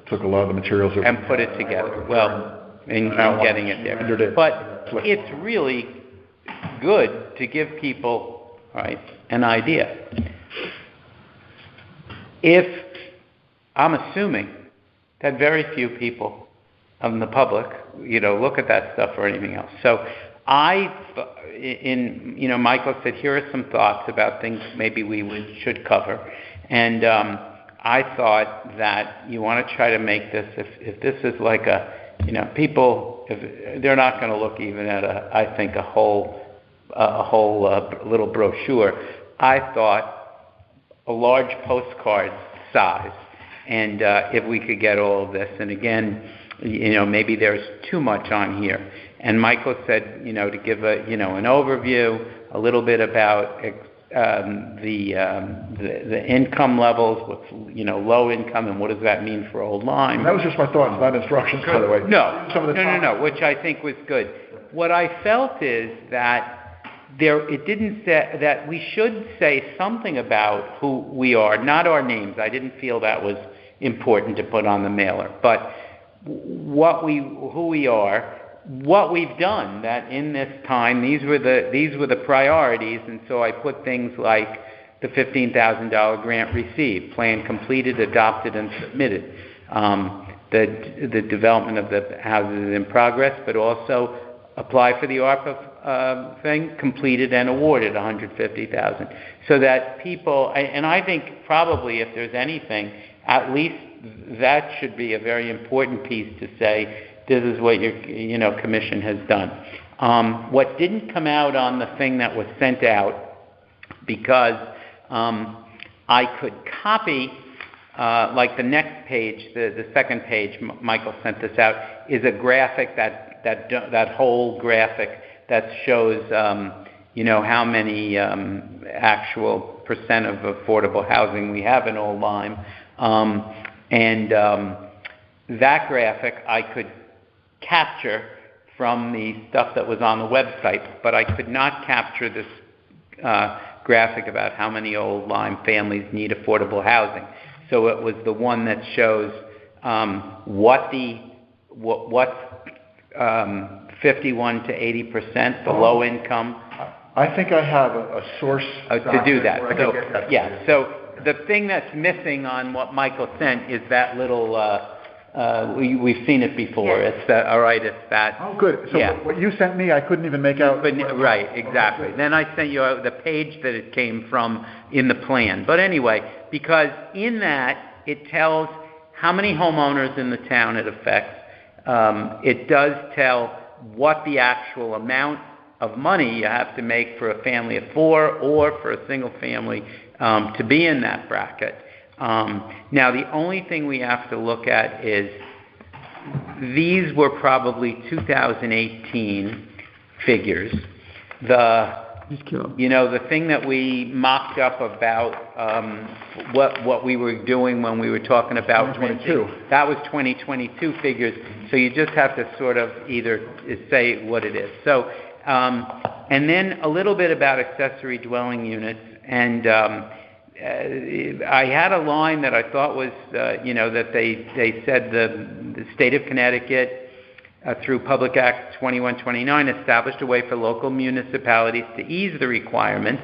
took a lot of the materials that and put it together. Well. And getting it there. But it's really good to give people, right, an idea. if I'm assuming that very few people in the public, look at that stuff or anything else. So Michael said, here are some thoughts about things maybe we should cover. And I thought that you want to try to make this, if this is like people, if they're not going to look even at a whole little brochure. I thought a large postcard size, and if we could get all of this, and again, maybe there's too much on here. And Michael said, to give an overview, a little bit about the income levels, what's low income, and what does that mean for Old Lyme. That was just my thoughts, not instructions, by the way. No, which I think was good. What I felt is that it didn't say that we should say something about who we are, not our names. I didn't feel that was important to put on the mailer, but who we are, what we've done. That in this time, these were the priorities, and so I put things like the $15,000 grant received, plan completed, adopted, and submitted, the development of the houses in progress, but also apply for the ARPA thing, completed and awarded $150,000, so that people, and I think probably if there's anything, at least that should be a very important piece to say, this is what your commission has done. What didn't come out on the thing that was sent out, because I could copy, like the next page, the second page, Michael sent this out, is a graphic that whole graphic that shows how many actual percent of affordable housing we have in Old Lyme, and that graphic I could capture from the stuff that was on the website, but I could not capture this graphic about how many Old Lyme families need affordable housing. So it was the one that shows what's 51 to 80%, the low income. I think I have a source to do that. So the thing that's missing on what Michael sent is that little. We've seen it before. Yes. It's that. All right. It's that. Oh, good. So what you sent me, I couldn't even make out. But, right. Exactly. Okay. Then I sent you the page that it came from in the plan. But anyway, because in that it tells how many homeowners in the town it affects. It does tell what the actual amount of money you have to make for a family of 4 or for a single family to be in that bracket. Now, the only thing we have to look at is these were probably 2018 figures. The thing that we mocked up about what we were doing when we were talking about 2022. That was 2022 figures. So you just have to sort of either say what it is. So, and then a little bit about accessory dwelling units. And I had a line that I thought was, that they said the state of Connecticut, through Public Act 2129, established a way for local municipalities to ease the requirements,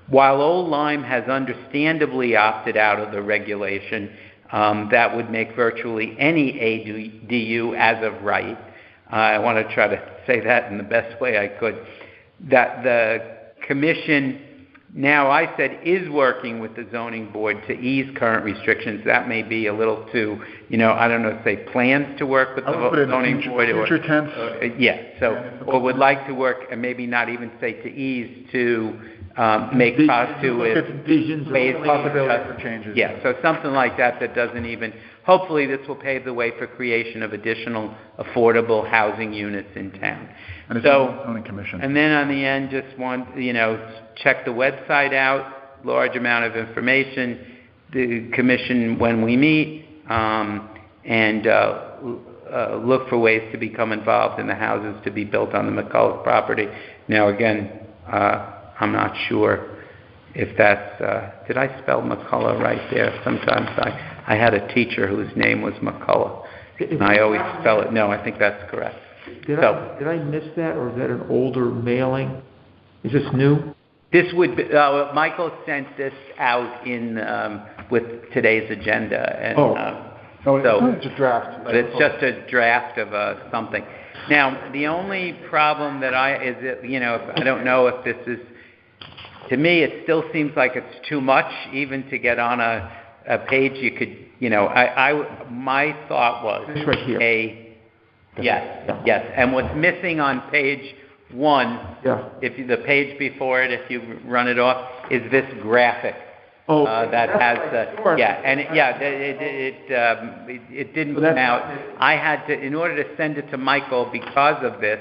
while Old Lyme has understandably opted out of the regulation that would make virtually any ADU as of right. I want to try to say that in the best way I could. That the commission, now I said, is working with the zoning board to ease current restrictions. That may be a little too, I don't know, say plans to work with the zoning board. Future tense. Or would like to work, and maybe not even say to ease, to make visions ways, possibilities for changes. Yeah, so something like that doesn't even, hopefully this will pave the way for creation of additional affordable housing units in town. And it's a zoning commission. And then on the end, just want, check the website out, large amount of information, the commission when we meet, and look for ways to become involved in the houses to be built on the McCullough property. Now again, I'm not sure if that's, did I spell McCullough right there? Sometimes I had a teacher whose name was McCullough, and I always spell it. No, I think that's correct. Did I miss that, or is that an older mailing? Is this new? This would be, Michael sent this out in with today's agenda. And, No, so- it's a draft. but it's just a draft of something. Now, the only problem that I don't know if this is, to me, it still seems like it's too much even to get on a page. You could, my thought was It's right here. yes. And what's missing on page 1, Yeah. the page before it, if you run it off, is this graphic. Oh, That has sure. it didn't Well, come out. I had to, in order to send it to Michael because of this,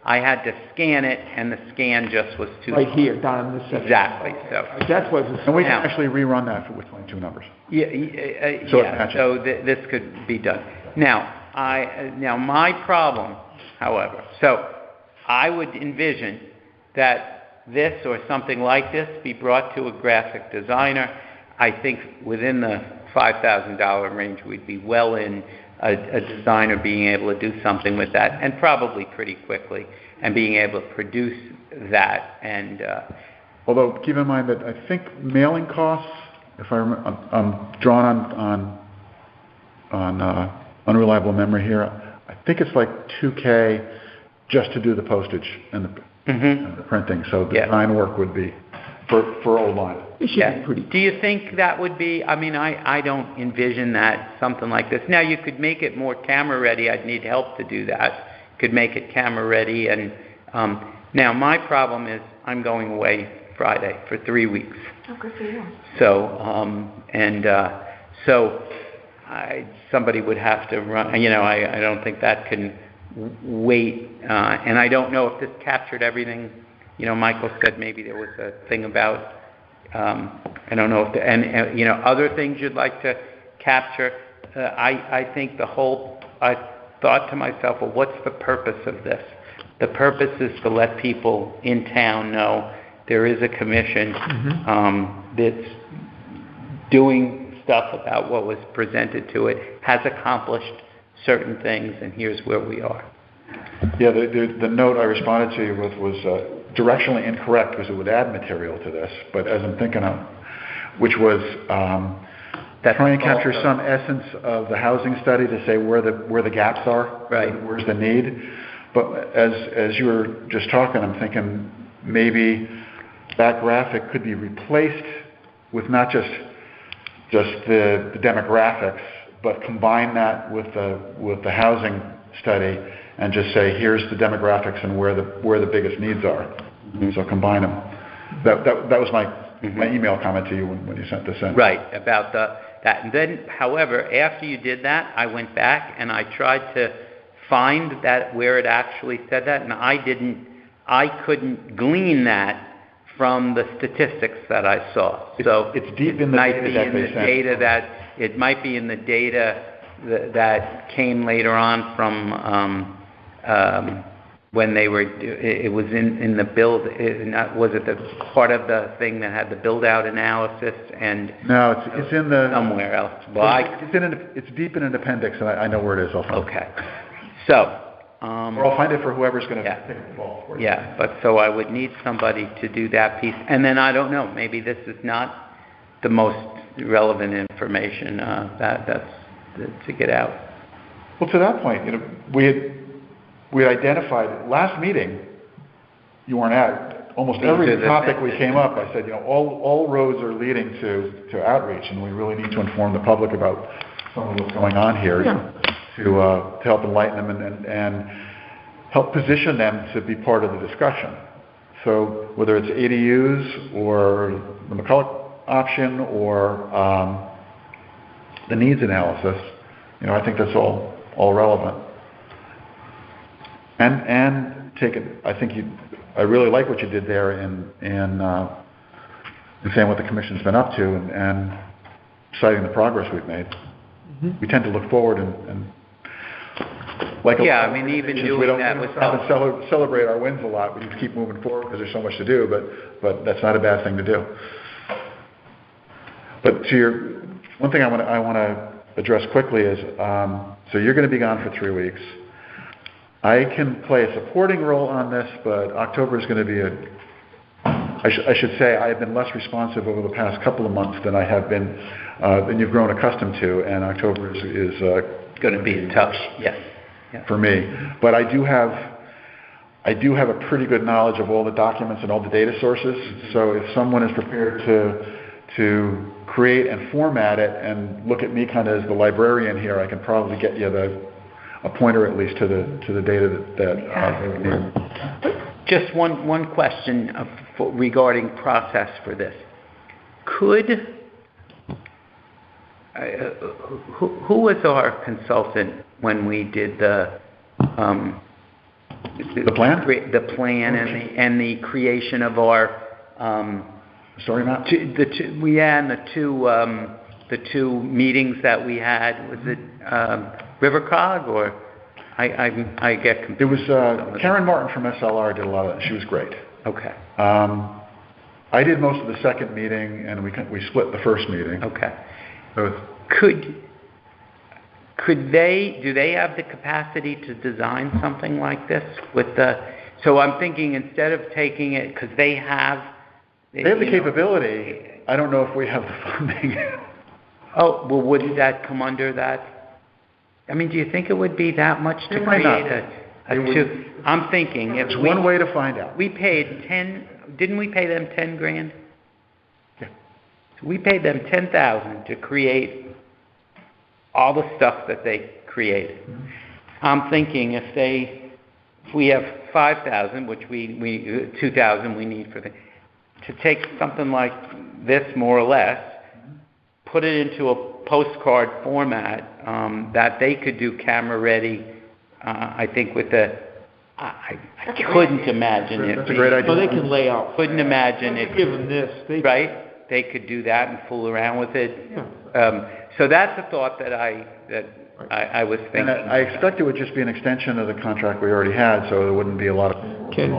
I had to scan it, and the scan just was too Right here, down in this section. Exactly. So That's what was. And we can Now- actually rerun that with 22 numbers. so matches. this could be done. Now my problem, however, so I would envision that this or something like this be brought to a graphic designer. I think within the $5,000 range, we'd be well in a designer being able to do something with that, and probably pretty quickly, and being able to produce that. And Although, keep in mind that I think mailing costs, if I remember, I'm drawn on unreliable memory here, I think it's like $2,000 just to do the postage and the printing. So the design work would be for old line. It should be pretty. Do you think that would be, I don't envision that, something like this. Now, you could make it more camera ready. I'd need help to do that. Could make it camera ready. And now my problem is I'm going away Friday for 3 weeks. Oh, good for you. So, somebody would have to run, I don't think that can wait. And I don't know if this captured everything. Michael said maybe there was a thing about, I don't know if, other things you'd like to capture. I think I thought to myself, well, what's the purpose of this? The purpose is to let people in town know there is a commission that's doing stuff about what was presented to it, has accomplished certain things, and here's where we are. Yeah, the note I responded to you with was directionally incorrect because it would add material to this, but as I'm thinking of, which was trying to capture some essence of the housing study to say where the gaps are, right? Where's the need? But as you were just talking, I'm thinking maybe that graphic could be replaced with not just the demographics, but combine that with the housing study and just say, here's the demographics and where the biggest needs are. So combine them. That was my email comment to you when you sent this in. Right, about that. And then, however, after you did that, I went back and I tried to find that where it actually said that, and I couldn't glean that from the statistics that I saw. So it's deep in the data that they sent. It might be in the data that came later on from when they were. It was in the build. Was it the part of the thing that had the build-out analysis and? No, it's in the somewhere else. Well, it's deep in an appendix, and I know where it is. Okay. So. Or I'll find it for whoever's going to take the ball for you. Yeah, but so I would need somebody to do that piece, and then I don't know. Maybe this is not the most relevant information that's to get out. Well, to that point, we had identified last meeting. You weren't at almost every topic we came up. I said, all roads are leading to outreach, and we really need to inform the public about some of what's going on here. Yeah. To help enlighten them and help position them to be part of the discussion. So whether it's ADUs or the McCulloch option or the needs analysis, I think that's all relevant. And take it. I I really like what you did there in saying what the commission's been up to and citing the progress we've made. We tend to look forward and like even doing that was helpful. Celebrate our wins a lot. We just keep moving forward because there's so much to do, but that's not a bad thing to do. But to one thing I want to address quickly is, so you're going to be gone for 3 weeks. I can play a supporting role on this, but October is going to be I should say I have been less responsive over the past couple of months than I have been than you've grown accustomed to, and October is Going to be tough, yes. for me. But I do have a pretty good knowledge of all the documents and all the data sources. So if someone is prepared to create and format it and look at me kind of as the librarian here, I can probably get you a pointer at least to the data that they would need. Just one question regarding process for this. Could who was our consultant when we did the plan? The plan and the creation of our Story map? The two meetings that we had. Was it Rivercog or I get confused. It was Karen Martin from SLR did a lot of that. She was great. Okay. I did most of the second meeting, and we split the first meeting. Okay. So do they have the capacity to design something like this so I'm thinking instead of taking it, because they have the capability, I don't know if we have the funding. Oh, well, wouldn't that come under that? I mean, do you think it would be that much to create I'm thinking if it's one way to find out. We paid didn't we pay them $10,000? Yeah. So we paid them $10,000 to create all the stuff that they created. Mm-hmm. I'm thinking if we have 5,000, which we 2,000 we need to take something like this more or less, put it into a postcard format that they could do camera ready. I think with I couldn't imagine it. That's a great idea. So they can lay out. Couldn't imagine it. Give them this. Right? They could do that and fool around with it. Yeah. So that's a thought that I was thinking. And I expect it would just be an extension of the contract we already had, so there wouldn't be a lot of... Ken,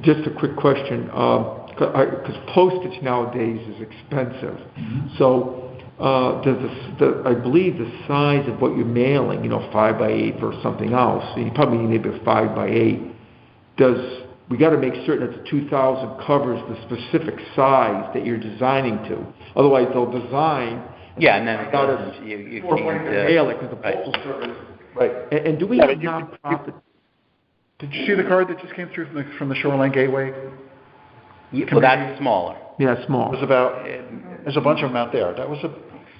just a quick question, because postage nowadays is expensive. Mm-hmm. So I believe the size of what you're mailing, 5 by 8 or something else, you probably need maybe a 5 by 8. We got to make certain that the 2,000 covers the specific size that you're designing to. Otherwise, they'll design. Yeah, and then it doesn't. You can't mail it because the postal service. Right. And do we have nonprofit? Did you see the card that just came through from the Shoreline Gateway? Well, that's smaller. Yeah, small. It was there's a bunch of them out there. Let's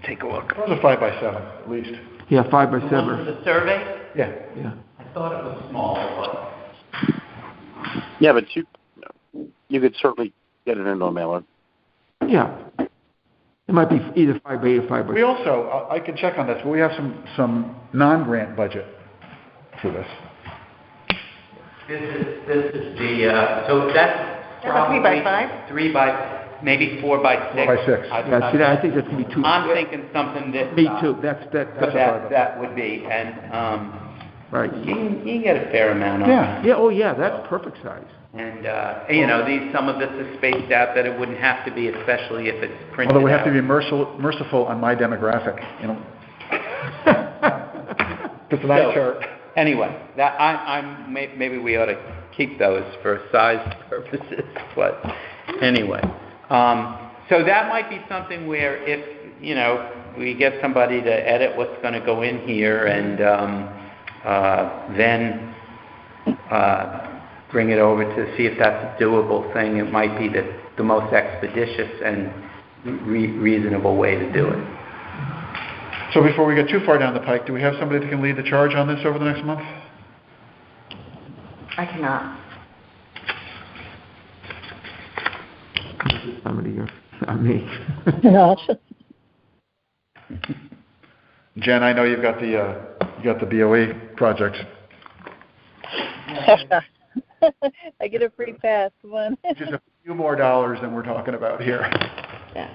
take a look. It was a 5 by 7 at least. Yeah, 5 by 7. The survey? Yeah. I thought it was smaller. Yeah, but you could certainly get it into a mailer. Yeah. It might be either 5 by 8 or 5 by 7. We also, I can check on this, but we have some non-grant budget for this. This is the, so that's probably 3 by 5? Maybe 4 by 6. 4 by 6. I think that's going to be too. I'm thinking something that... Me too. That would be, and right. You can get a fair amount on that. Yeah, oh yeah, that's perfect size. And, some of this is spaced out that it wouldn't have to be, especially if it's printed Although we have out. to be merciful on my demographic, It's an eye chart. Anyway, maybe we ought to keep those for size purposes, but anyway. So that might be something where if, we get somebody to edit what's going to go in here and then bring it over to see if that's a doable thing, it might be the most expeditious and reasonable way to do it. So before we get too far down the pike, do we have somebody that can lead the charge on this over the next month? I cannot. Somebody, not me. Jen, I know you've got the BOE project. I get a free pass one. Just a few more dollars than we're talking about here. Yeah.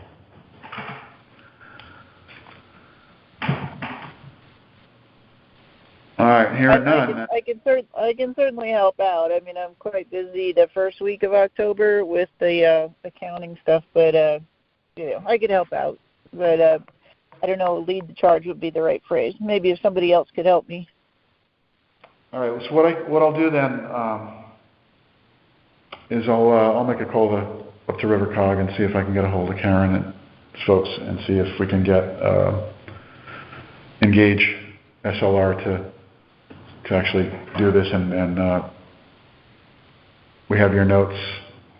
All right, hearing none. I can certainly help out. I mean, I'm quite busy the first week of October with the accounting stuff, but I could help out. But I don't know, lead the charge would be the right phrase. Maybe if somebody else could help me. All right. So what I'll do then is I'll make a call up to Rivercog and see if I can get a hold of Karen and folks and see if we can get engage SLR to actually do this. And we have your notes.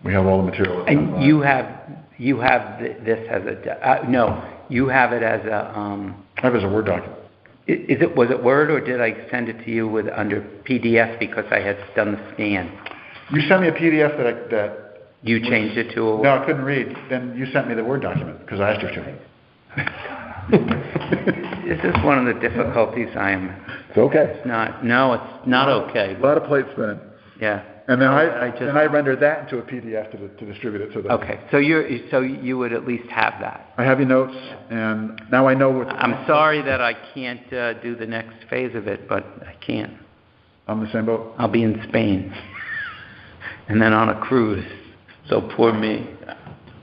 We have all the material. And you have this as a no. You have it as a. I have it as a Word document. Was it Word, or did I send it to you with under PDF because I had done the scan? You sent me a PDF that you changed it to a Word? No, I couldn't read. Then you sent me the Word document because I asked you to. This is one of the difficulties I am. It's okay. It's not okay. A lot of plates spinning. Yeah. And then I rendered that into a PDF to distribute it to them. Okay, so you would at least have that. I have your notes, and now I know what. I'm sorry that I can't do the next phase of it, but I can't. I'm the same boat. I'll be in Spain, and then on a cruise. So poor me.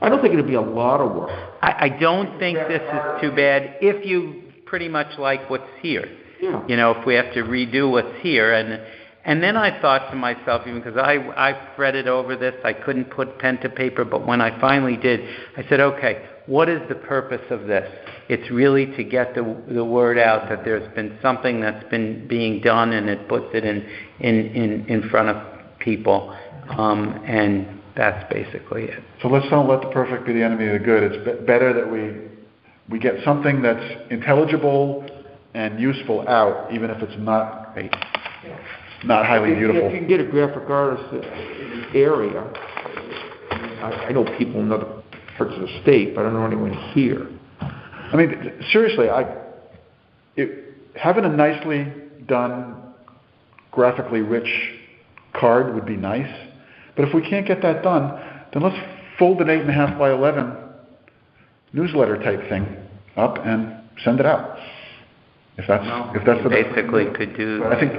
I don't think it'd be a lot of work. I don't think this is too bad if you pretty much like what's here. Yeah. You know, if we have to redo what's here, and then I thought to myself, even because I fretted over this, I couldn't put pen to paper, but when I finally did, I said, okay, what is the purpose of this? It's really to get the word out that there's been something that's been being done, and it puts it in front of people, and that's basically it. So let's don't let the perfect be the enemy of the good. It's better that we get something that's intelligible and useful out, even if it's not Right. not highly beautiful. If you can get a graphic artist in this area, I know people in other parts of the state, but I don't know anyone here. I mean, seriously, having a nicely done, graphically rich card would be nice. But if we can't get that done, then let's fold an 8.5 by 11 newsletter type thing up and send it out. If that's the basically could do. I think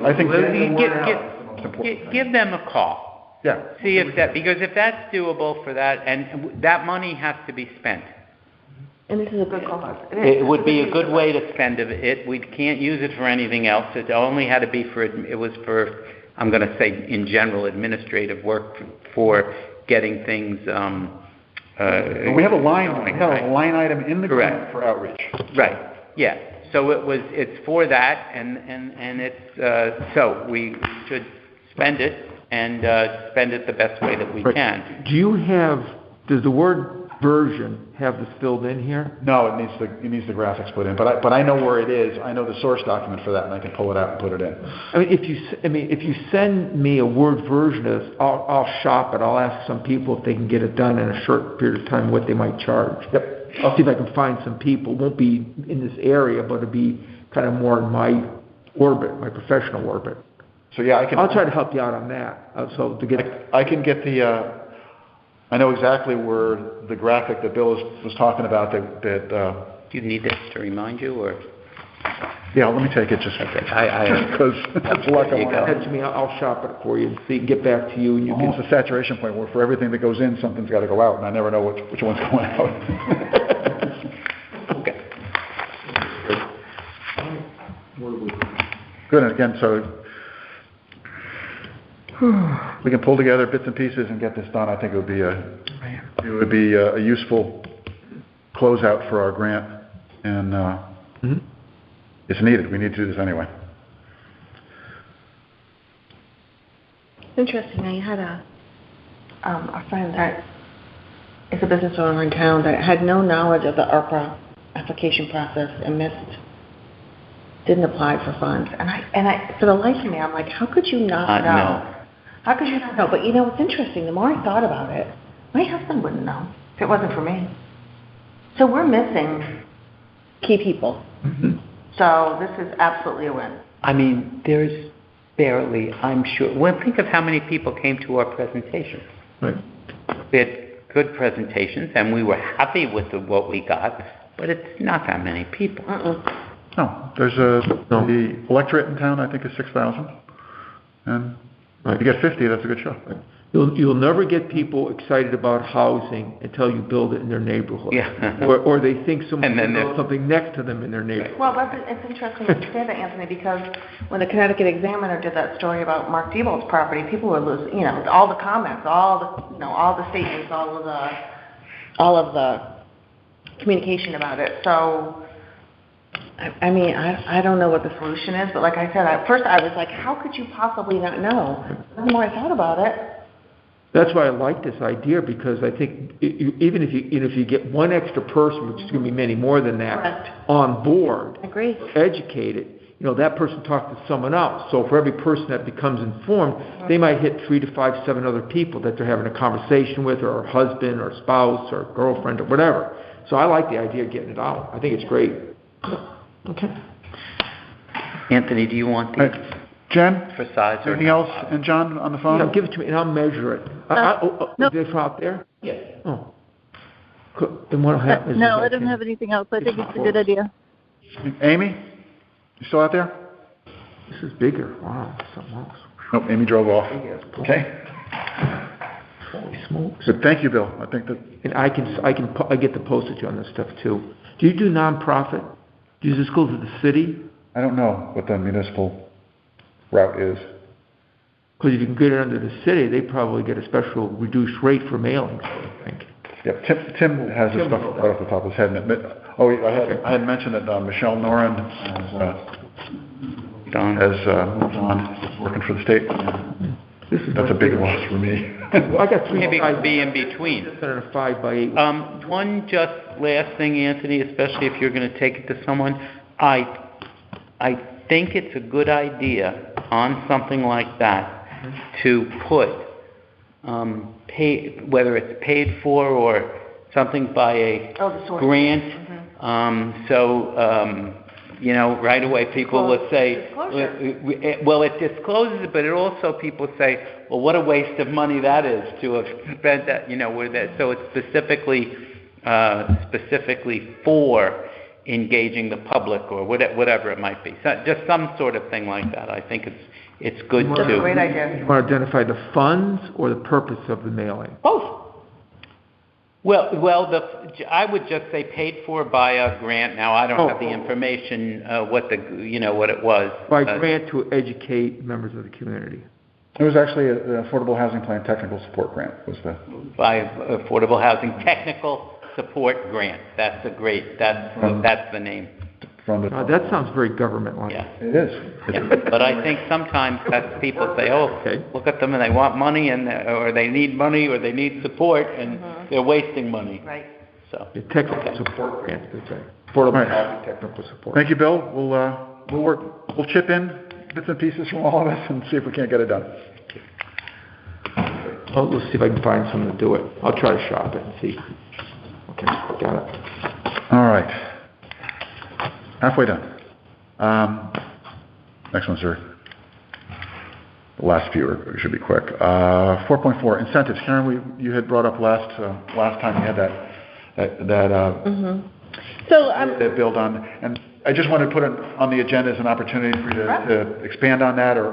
give them a call. Yeah. See if that's doable for that, and that money has to be spent. And this is a good cause. It would be a good way to spend it. We can't use it for anything else. It only had to be it was for, I'm going to say in general, administrative work for getting things. We have a line item in the grant for outreach. Right. Yeah. So it's for that, and it's so we should spend it and spend it the best way that we can. Does the word version have this filled in here? No, it needs the graphics put in. But I know where it is. I know the source document for that, and I can pull it out and put it in. If you send me a Word version of this, I'll shop it. I'll ask some people if they can get it done in a short period of time, what they might charge. Yep. I'll see if I can find some people. It won't be in this area, but it'll be kind of more in my orbit, my professional orbit. So yeah, I'll try to help you out on that. I can get the. I know exactly where the graphic that Bill was talking about. Do you need this to remind you, or? Yeah, let me take it just because that's luck. Send it to me. I'll shop it for you and see. Get back to you, and you almost a saturation point where for everything that goes in, something's got to go out, and I never know which one's going out. Okay. Good. And again, so we can pull together bits and pieces and get this done. I think it would be a useful closeout for our grant, and it's needed. We need to do this anyway. Interesting. I had a friend that is a business owner in town that had no knowledge of the ARPA application process and didn't apply for funds. And I for the life of me, I'm like, how could you not know? No. How could you not know? But you know, it's interesting. The more I thought about it, my husband wouldn't know if it wasn't for me. So we're missing key people. Mm-hmm. So this is absolutely a win. I mean, there's barely, I'm sure. Well, think of how many people came to our presentations. Right. We had good presentations, and we were happy with what we got, but it's not that many people. No, the electorate in town, I think, is 6,000, and if you get 50, that's a good show. You'll never get people excited about housing until you build it in their neighborhood. Yeah. or they think someone will build something next to them in their neighborhood. Well, it's interesting that you say that, Anthony, because when the Connecticut Examiner did that story about Mark Diebold's property, people were losing, all the comments, all the statements, all of the communication about it. So, I mean, I don't know what the solution is, but like I said, at first I was like, how could you possibly not know? The more I thought about it. That's why I like this idea, because I think even if you get one extra person, which is going to be many more than that, Correct. on board, I agree. educated, that person talked to someone else. So for every person that becomes informed, they might hit 3 to 5, 7 other people that they're having a conversation with, or a husband, or spouse, or girlfriend, or whatever. So I like the idea of getting it out. I think it's great. Okay. Anthony, do you want these Jen, for size or anything else? And John on the phone? Yeah, give it to me, and I'll measure it. no. Is it out there? Yes. Oh. Then what'll happen is... No, I don't have anything else. I think it's a good idea. Amy, you still out there? This is bigger. Wow, something else. Nope, Amy drove off. Yes, Okay. Holy smokes. But thank you, Bill. I think that... And I get the postage on this stuff too. Do you do nonprofit? Do you just go to the city? I don't know what the municipal route is. Because if you can get it under the city, they probably get a special reduced rate for mailings, I think. Yep, Tim has this stuff right off the top of his head. I had mentioned that Michelle Noren has moved on, working for the state. That's a big loss for me. Well, I got 3 maybe sides. be in between? Instead of a 5 by 8. One just last thing, Anthony, especially if you're going to take it to someone, I think it's a good idea on something like that to put whether it's paid for or something by a grant. Right away people will say, well, it discloses it, but it also people say, well, what a waste of money that is to have spent that, so it's specifically for engaging the public or whatever it might be. So just some sort of thing like that. I think it's good That's to... a great idea. You want to identify the funds or the purpose of the mailing? Both. Well, I would just say paid for by a grant. Now, I don't have the information, what it was. By grant to educate members of the community. It was actually the Affordable Housing Plan Technical Support Grant. By Affordable Housing Technical Support Grant. That's the name. That sounds very government-like. Yeah. It is. Yeah. But I think sometimes that's people say, look at them and they want money or they need money or they need support and they're wasting money. Right. So. The technical support grant, that's right. Affordable housing technical support. Thank you, Bill. We'll chip in bits and pieces from all of us and see if we can't get it done. Let's see if I can find someone to do it. I'll try to shop it and see. Okay, got it. All right. Halfway done. Next one, sir. The last few should be quick. 4.4, incentives. Karen, you had brought up last time you had that build on, and I just wanted to put it on the agenda as an opportunity for you to expand on that or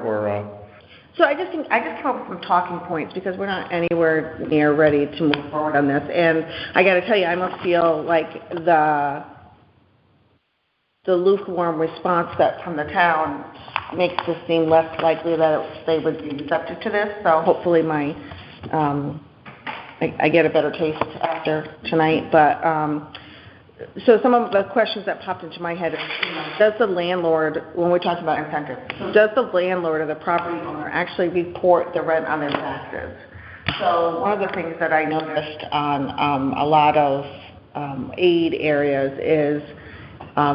So I just came up with some talking points because we're not anywhere near ready to move forward on this. And I got to tell you, I must feel like the lukewarm response from the town makes this seem less likely that they would be receptive to this. So hopefully I get a better taste after tonight. But so some of the questions that popped into my head is, does the landlord, when we're talking about incentives, does the landlord or the property owner actually report the rent on their taxes? So one of the things that I noticed on a lot of aid areas is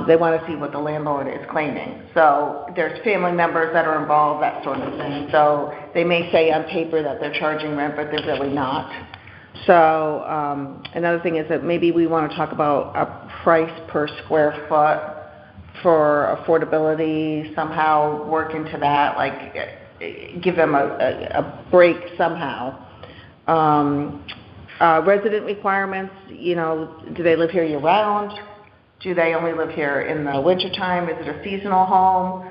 they want to see what the landlord is claiming. So there's family members that are involved, that sort of thing. So they may say on paper that they're charging rent, but they're really not. So another thing is that maybe we want to talk about a price per square foot for affordability, somehow work into that, like give them a break somehow. Resident requirements, do they live here year-round? Do they only live here in the wintertime? Is it a seasonal home?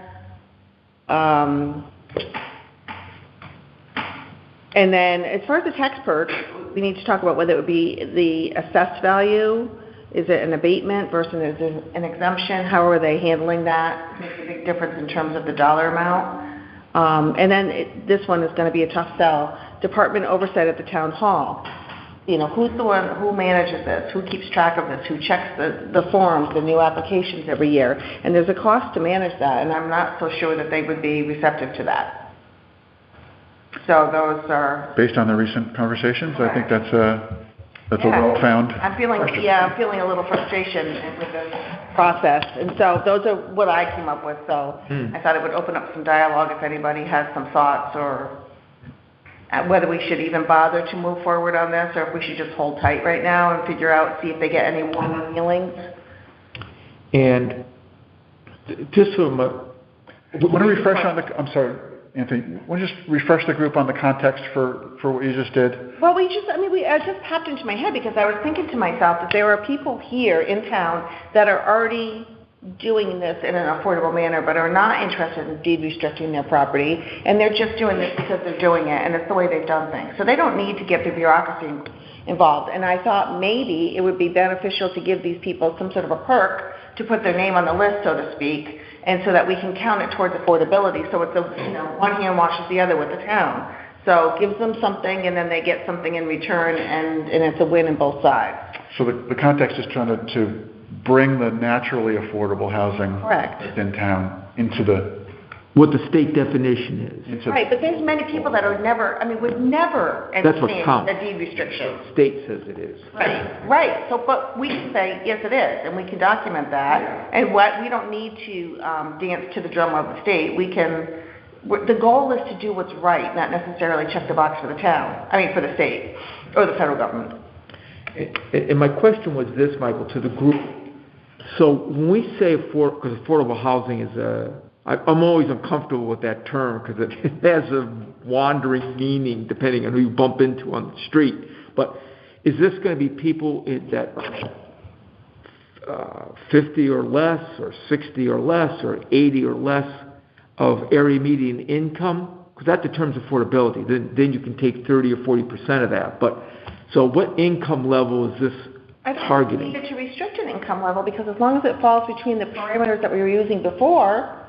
And then as far as the tax perk, we need to talk about whether it would be the assessed value. Is it an abatement versus an exemption? How are they handling that? Makes a big difference in terms of the dollar amount. And then this one is going to be a tough sell. Department oversight at the town hall. who's the one who manages this, who keeps track of this, who checks the forms, the new applications every year, and there's a cost to manage that, and I'm not so sure that they would be receptive to that. So those are... Based on the recent conversations, I think that's a well-found... I'm feeling a little frustration with this process, and so those are what I came up with, so I thought it would open up some dialogue if anybody has some thoughts, or whether we should even bother to move forward on this, or if we should just hold tight right now and figure out, see if they get any warm feelings. And just from a... Want to refresh on the... I'm sorry, Anthony. Want to just refresh the group on the context for what you just did? Well, it just popped into my head because I was thinking to myself that there are people here in town that are already doing this in an affordable manner, but are not interested in deed restricting their property, and they're just doing this because they're doing it, and it's the way they've done things. So they don't need to get the bureaucracy involved. And I thought maybe it would be beneficial to give these people some sort of a perk to put their name on the list, so to speak, and so that we can count it towards affordability. So it's one hand washes the other with the town. So it gives them something, and then they get something in return, and it's a win in both sides. So the context is trying to bring the naturally affordable housing in town into the... What the state definition is. Right, but there's many people that would never entertain a deed restriction. The state says it is. Right. So, but we can say, yes, it is, and we can document that. And we don't need to dance to the drum of the state. The goal is to do what's right, not necessarily check the box for for the state or the federal government. And my question was this, Michael, to the group. So when we say because affordable housing is I'm always uncomfortable with that term because it has a wandering meaning depending on who you bump into on the street. But is this going to be people that 50 or less, or 60 or less, or 80 or less of area median income? Because that determines affordability. Then you can take 30 or 40% of that. But so what income level is this targeting? I don't need to restrict an income level because as long as it falls between the parameters that we were using before,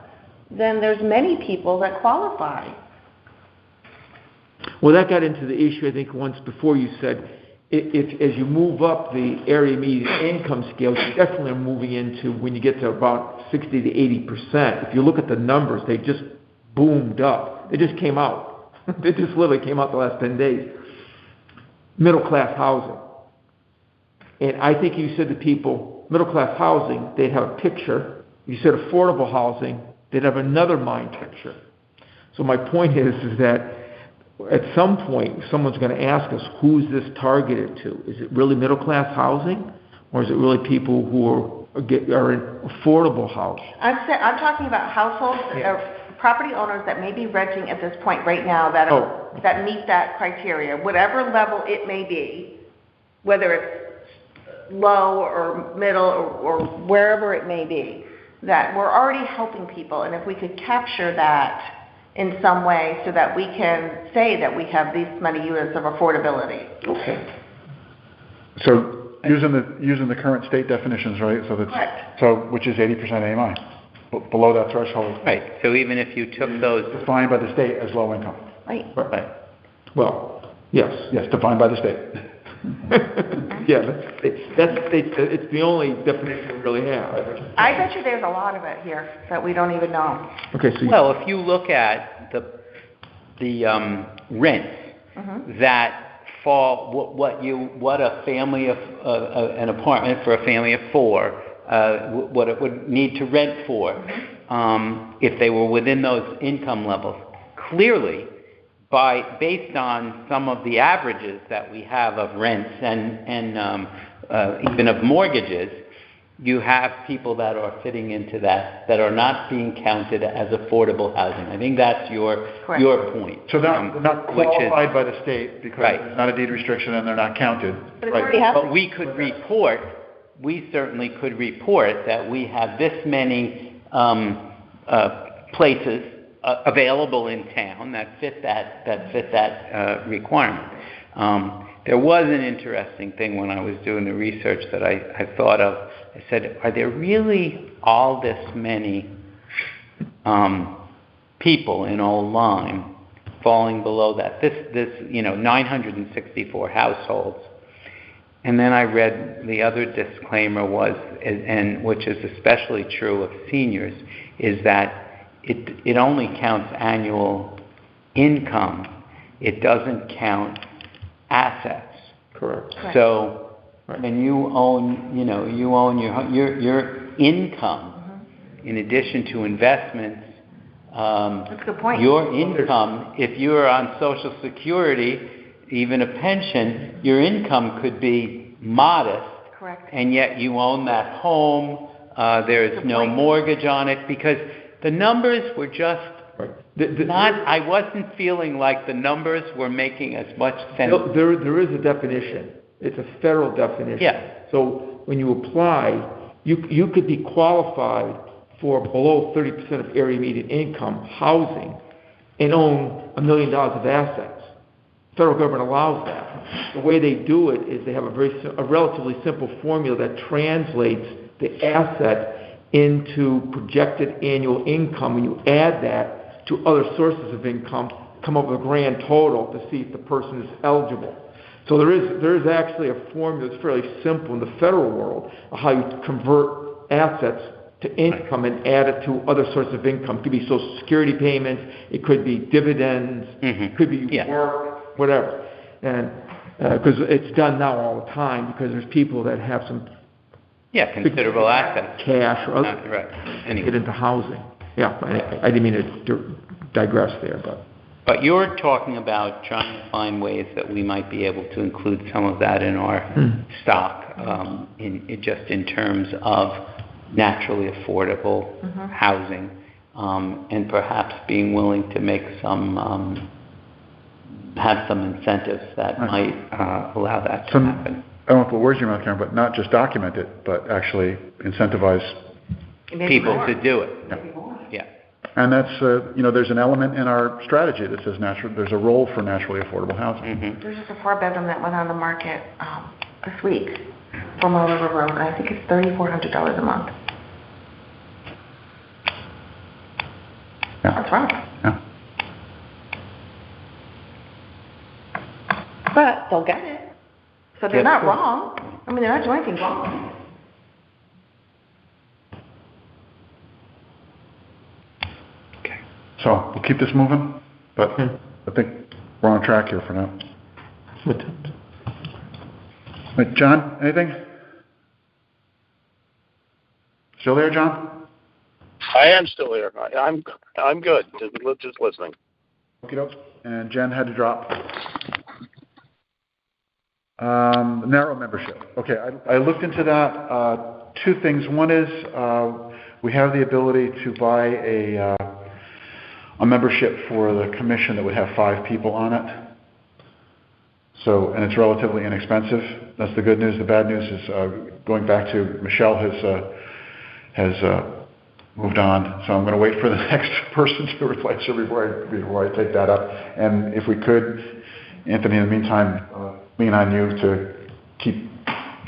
then there's many people that qualify. Well, that got into the issue, I think, once before. You said if as you move up the area median income scale, you definitely are moving into when you get to about 60 to 80%. If you look at the numbers, they just boomed up. They just came out. They just literally came out the last 10 days. Middle class housing. And I think you said to people, middle class housing, they'd have a picture. You said affordable housing, they'd have another mind picture. So my point is that at some point, someone's going to ask us, who's this targeted to? Is it really middle class housing, or is it really people who are in affordable housing? I'm talking about households, property owners that may be renting at this point right now that meet that criteria, whatever level it may be, whether it's low or middle or wherever it may be, that we're already helping people. And if we could capture that in some way so that we can say that we have these many units of affordability. Okay. So using the current state definitions, right? So that's correct. Which is 80% AMI, below that threshold. Right. So even if you took those... Defined by the state as low income. Right. Well, yes. Yes, defined by the state. Yeah, it's the only definition we really have. I bet you there's a lot of it here that we don't even know. Okay, so well, if you look at the rents that fall, what a family of an apartment for a family of four, what it would need to rent for, if they were within those income levels, clearly. Based on some of the averages that we have of rents and even of mortgages, you have people that are fitting into that are not being counted as affordable housing. I think that's your point. So they're not qualified by the state because there's not a deed restriction and they're not counted. But we certainly could report that we have this many places available in town that fit that requirement. There was an interesting thing when I was doing the research that I thought of. I said, are there really all this many people in Old Lyme falling below that? This 964 households And then I read the other disclaimer was, and which is especially true of seniors, is that it only counts annual income. It doesn't count assets. Correct. So when you own, you own your income in addition to investments. That's a good point. Your income, if you're on Social Security, even a pension, your income could be modest. Correct. And yet you own that home. There is no mortgage on it because the numbers were just I wasn't feeling like the numbers were making as much sense. There is a definition. It's a federal definition. Yeah. So when you apply, you could be qualified for below 30% of area median income housing and own $1 million of assets. The federal government allows that. The way they do it is they have a relatively simple formula that translates the asset into projected annual income. When you add that to other sources of income, come up with a grand total to see if the person is eligible. So there is actually a formula that's fairly simple in the federal world of how you convert assets to income and add it to other sources of income. It could be Social Security payments, it could be dividends, it could be work, whatever. And because it's done now all the time because there's people that have some considerable assets, cash or other, get into housing. Yeah, I didn't mean to digress there, but you're talking about trying to find ways that we might be able to include some of that in our stock, in terms of naturally affordable housing, and perhaps being willing to make some have some incentives that might allow that to happen. I don't want to put words in your mouth, Karen, but not just document it, but actually incentivize people to do it. Yeah. And that's, there's an element in our strategy that says there's a role for naturally affordable housing. There's just a 4-bedroom that went on the market this week from Mill River Road, and I think it's $3,400 a month. Yeah. That's right. Yeah. But they'll get it. So they're not wrong. I mean, they're not doing anything wrong. Okay. So we'll keep this moving, but I think we're on track here for now. Wait, John, anything? Still there, John? I am still here. I'm good. Just listening. Okey-doke. And Jen had to drop. Narrow membership. Okay, I looked into that. Two things. One is we have the ability to buy a membership for the commission that would have 5 people on it. So, and it's relatively inexpensive. That's the good news. The bad news is going back to Michelle has moved on. So I'm going to wait for the next person to replace her before I take that up. And if we could, Anthony, in the meantime, lean on you to keep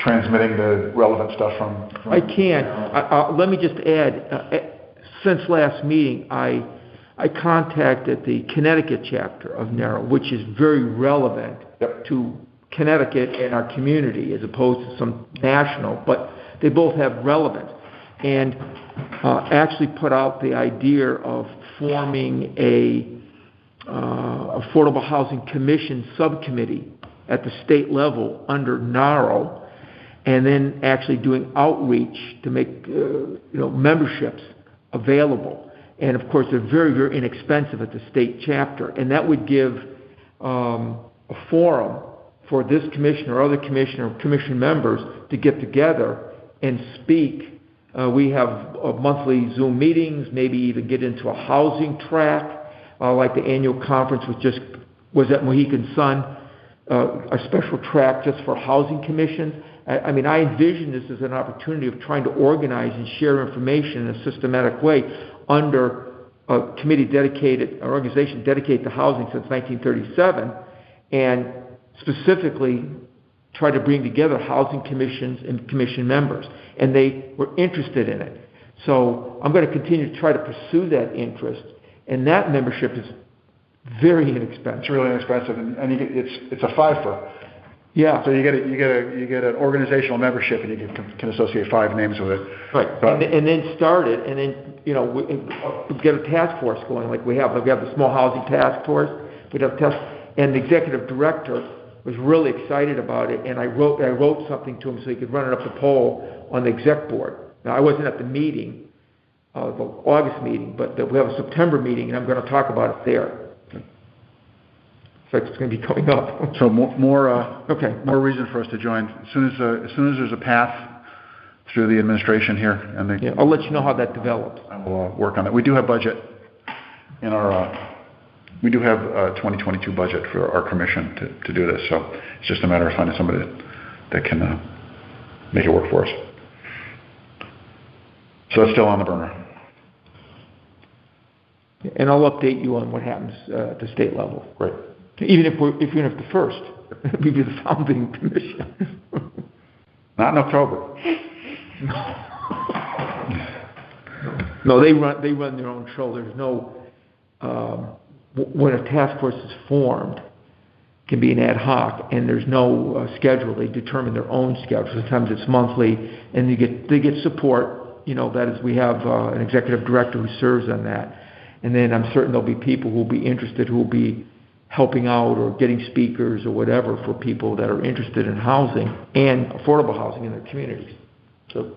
transmitting the relevant stuff from I can. Let me just add, since last meeting, I contacted the Connecticut chapter of NARROW, which is very relevant to Connecticut and our community as opposed to some national, but they both have relevance. And actually put out the idea of forming a Affordable Housing Commission subcommittee at the state level under NARROW, and then actually doing outreach to make memberships available. And of course, they're very, very inexpensive at the state chapter, and that would give a forum for this commission or other commission or commission members to get together and speak. We have monthly Zoom meetings, maybe even get into a housing track, like the annual conference was at Mohegan Sun. A special track just for housing commissions. I mean, I envision this as an opportunity of trying to organize and share information in a systematic way under a committee dedicated, an organization dedicated to housing since 1937, and specifically try to bring together housing commissions and commission members. And they were interested in it. So I'm going to continue to try to pursue that interest, and that membership is very inexpensive. It's really inexpensive, and it's a fifer. Yeah. So you get an organizational membership, and you can associate 5 names with it. Right. But- And then start it, and then, we get a task force going like we have. Like we have the small housing task force. We'd have and the executive director was really excited about it, and I wrote something to him so he could run it up the pole on the exec board. Now, I wasn't at the meeting, the August meeting, but we have a September meeting, and I'm going to talk about it there. So it's going to be coming up. So more reason for us to join. As soon as there's a path through the administration here, and I'll let you know how that develops. I will work on it. We do have budget in our. We do have a 2022 budget for our commission to do this, so it's just a matter of finding somebody that can make it work for us. So it's still on the burner. And I'll update you on what happens at the state level. Great. Even if the first, we'd be the founding commission. Not in October. No, they run their own show. There's no when a task force is formed, it can be an ad hoc, and there's no schedule. They determine their own schedule. Sometimes it's monthly, and they get support. That is, we have an executive director who serves on that, and then I'm certain there'll be people who will be interested, who will be helping out or getting speakers or whatever for people that are interested in housing and affordable housing in their communities. So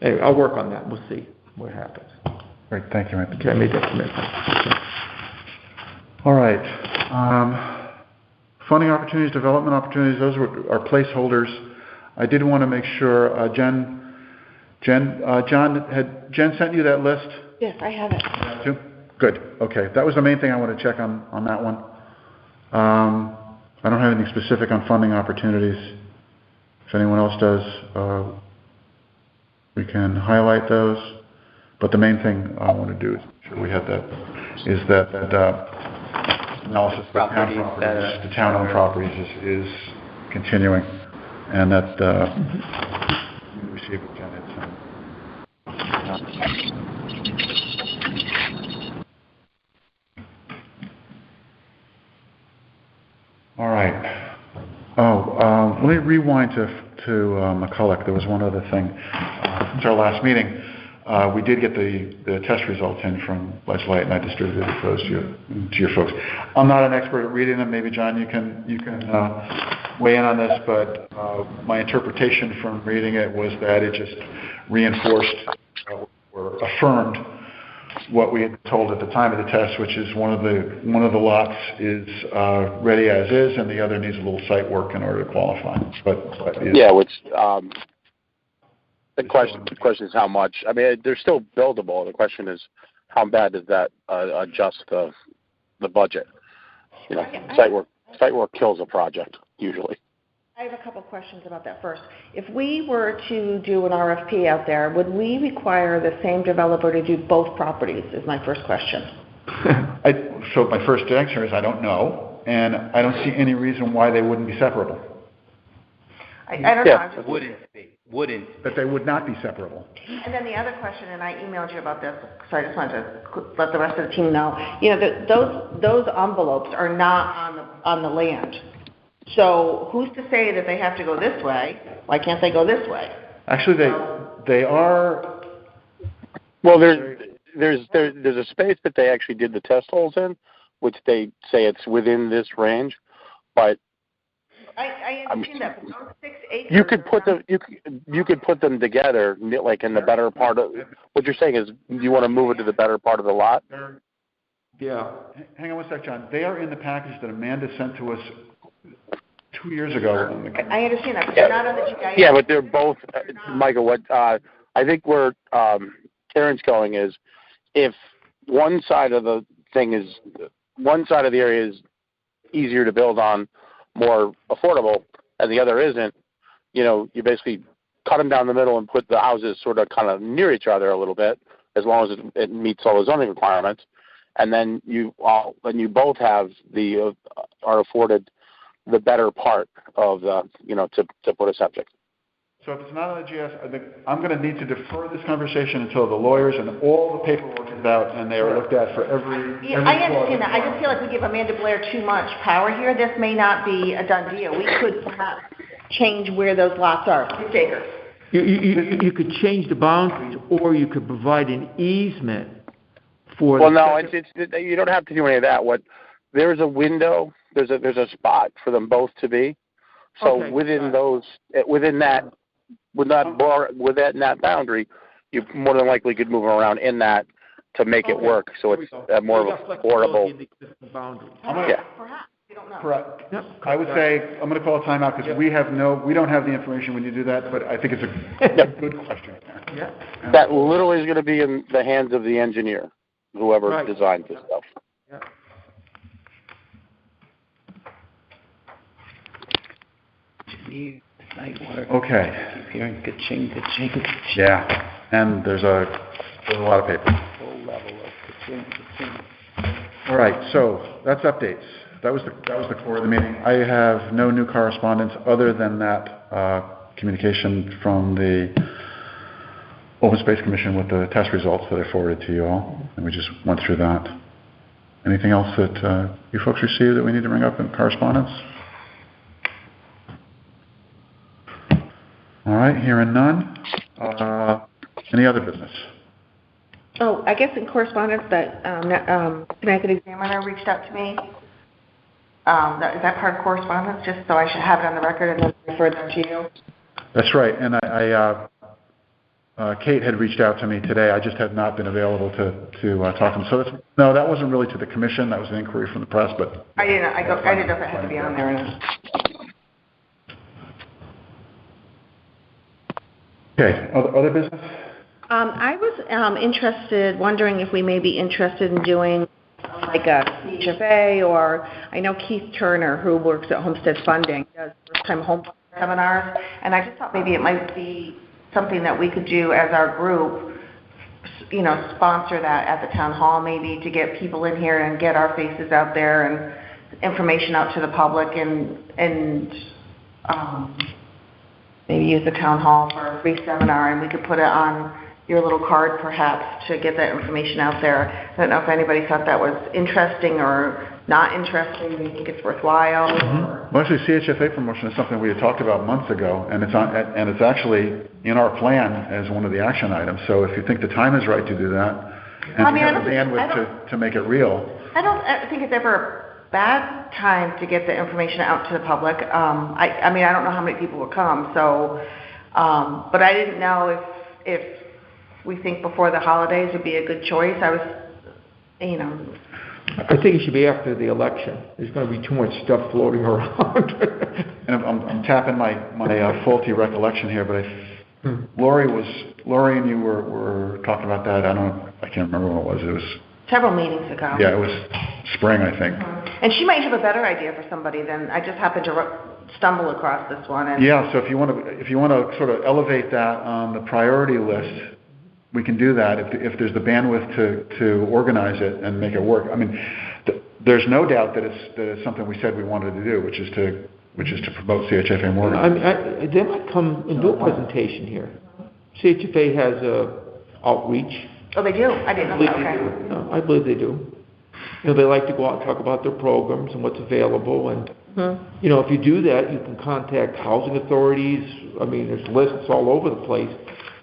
anyway, I'll work on that. We'll see what happens. Great, thank you, Mike. Okay, I made that commitment. All right. Funding opportunities, development opportunities, those are placeholders. I did want to make sure, Jen sent you that list? Yes, I have it. Too? Good, okay. That was the main thing I want to check on that one. I don't have anything specific on funding opportunities. If anyone else does, we can highlight those. But the main thing I want to do is make sure we have that, is that analysis of the town-owned properties is continuing, and that we receive again. All right. Let me rewind to McCulloch. There was one other thing. Since our last meeting, we did get the test results in from Ledgelight, and I distributed those to your folks. I'm not an expert at reading them. Maybe John, you can weigh in on this, but my interpretation from reading it was that it just reinforced or affirmed what we had told at the time of the test, which is one of the lots is ready as is, and the other needs a little site work in order to qualify. The question is how much. I mean, they're still buildable. The question is, how bad does that adjust the budget? Site work kills a project usually. I have a couple questions about that. First, if we were to do an RFP out there, would we require the same developer to do both properties, is my first question. So my first answer is I don't know, and I don't see any reason why they wouldn't be separable. I don't know. Wouldn't. That they would not be separable. And then the other question, and I emailed you about this, so I just wanted to let the rest of the team know. Those envelopes are not on the land. So who's to say that they have to go this way? Why can't they go this way? Actually, they are. Well, there's a space that they actually did the test holes in, which they say it's within this range, but I understand that, but those 6 acres. you could put them together, like in the better part of. What you're saying is you want to move it to the better part of the lot. Yeah. Hang on one sec, John. They are in the package that Amanda sent to us 2 years ago. I understand that, but they're not on the GIS. Yeah, but they're both, Michael. What I think where Karen's going is, if one side of the area is easier to build on, more affordable, and the other isn't, you basically cut them down the middle and put the houses sort of kind of near each other a little bit, as long as it meets all the zoning requirements, and then you both have are afforded the better part of the, to put a septic. So if it's not on the GIS, I'm going to need to defer this conversation until the lawyers and all the paperwork is about, and they are looked at for every Yeah, I understand that. I just feel like we give Amanda Blair too much power here. This may not be a done deal. We could perhaps change where those lots are, 6 acres. You could change the boundaries, or you could provide an easement for. Well, no, it's you don't have to do any of that. There's a window, there's a spot for them both to be. So Okay. within that boundary, you more than likely could move them around in that to make it work. So it's more of a affordable. Boundary. Yeah. Perhaps. We don't know. Correct. Yep. I would say, I'm going to call a timeout because we don't have the information when you do that, but I think it's a good question. Yeah. That literally is going to be in the hands of the engineer, whoever Right. designs this stuff. Yeah. Night work. Okay. Keep hearing ka-ching, ka-ching, ka-ching. Yeah, and there's a lot of paper. Full level of ka-ching, ka-ching. All right, so that's updates. That was the core of the meeting. I have no new correspondence other than that communication from the Open Space Commission with the test results that I forwarded to you all, and we just went through that. Anything else that you folks received that we need to bring up in correspondence? All right, hearing none. Any other business? Oh, I guess in correspondence that Connecticut Examiner reached out to me. Is that part of correspondence? Just so I should have it on the record and then refer them to you? That's right, and Kate had reached out to me today. I just had not been available to talk to them. So no, that wasn't really to the commission. That was an inquiry from the press, but I didn't know if it had to be on there or not. okay. Other business? I was wondering if we may be interested in doing like a CHFA, or I know Keith Turner, who works at Homestead Funding, does first-time home seminars, and I just thought maybe it might be something that we could do as our group, sponsor that at the town hall maybe to get people in here and get our faces out there and information out to the public and maybe use the town hall for a free seminar, and we could put it on your little card perhaps to get that information out there. I don't know if anybody thought that was interesting or not interesting. Do you think it's worthwhile? Mm-hmm. Well, actually, CHFA promotion is something we had talked about months ago, and it's actually in our plan as one of the action items. So if you think the time is right to do that, and we have the bandwidth to make it real. I don't think it's ever a bad time to get the information out to the public. I don't know how many people will come, so, but I didn't know if we think before the holidays would be a good choice. I think it should be after the election. There's going to be too much stuff floating around. And I'm tapping my faulty recollection here, but Lori and you were talking about that. I can't remember when it was. It was several meetings ago. Yeah, it was spring, I think. Mm-hmm. And she might have a better idea for somebody than I just happened to stumble across this one. And yeah, so if you want to sort of elevate that on the priority list, we can do that if there's the bandwidth to organize it and make it work. I mean, there's no doubt that it's something we said we wanted to do, which is to promote CHFA more. They might come and do a presentation here. CHFA has outreach. Oh, they do? I didn't know that. Okay. No, I believe they do. They like to go out and talk about their programs and what's available. And, if you do that, you can contact housing authorities. I mean, there's lists all over the place.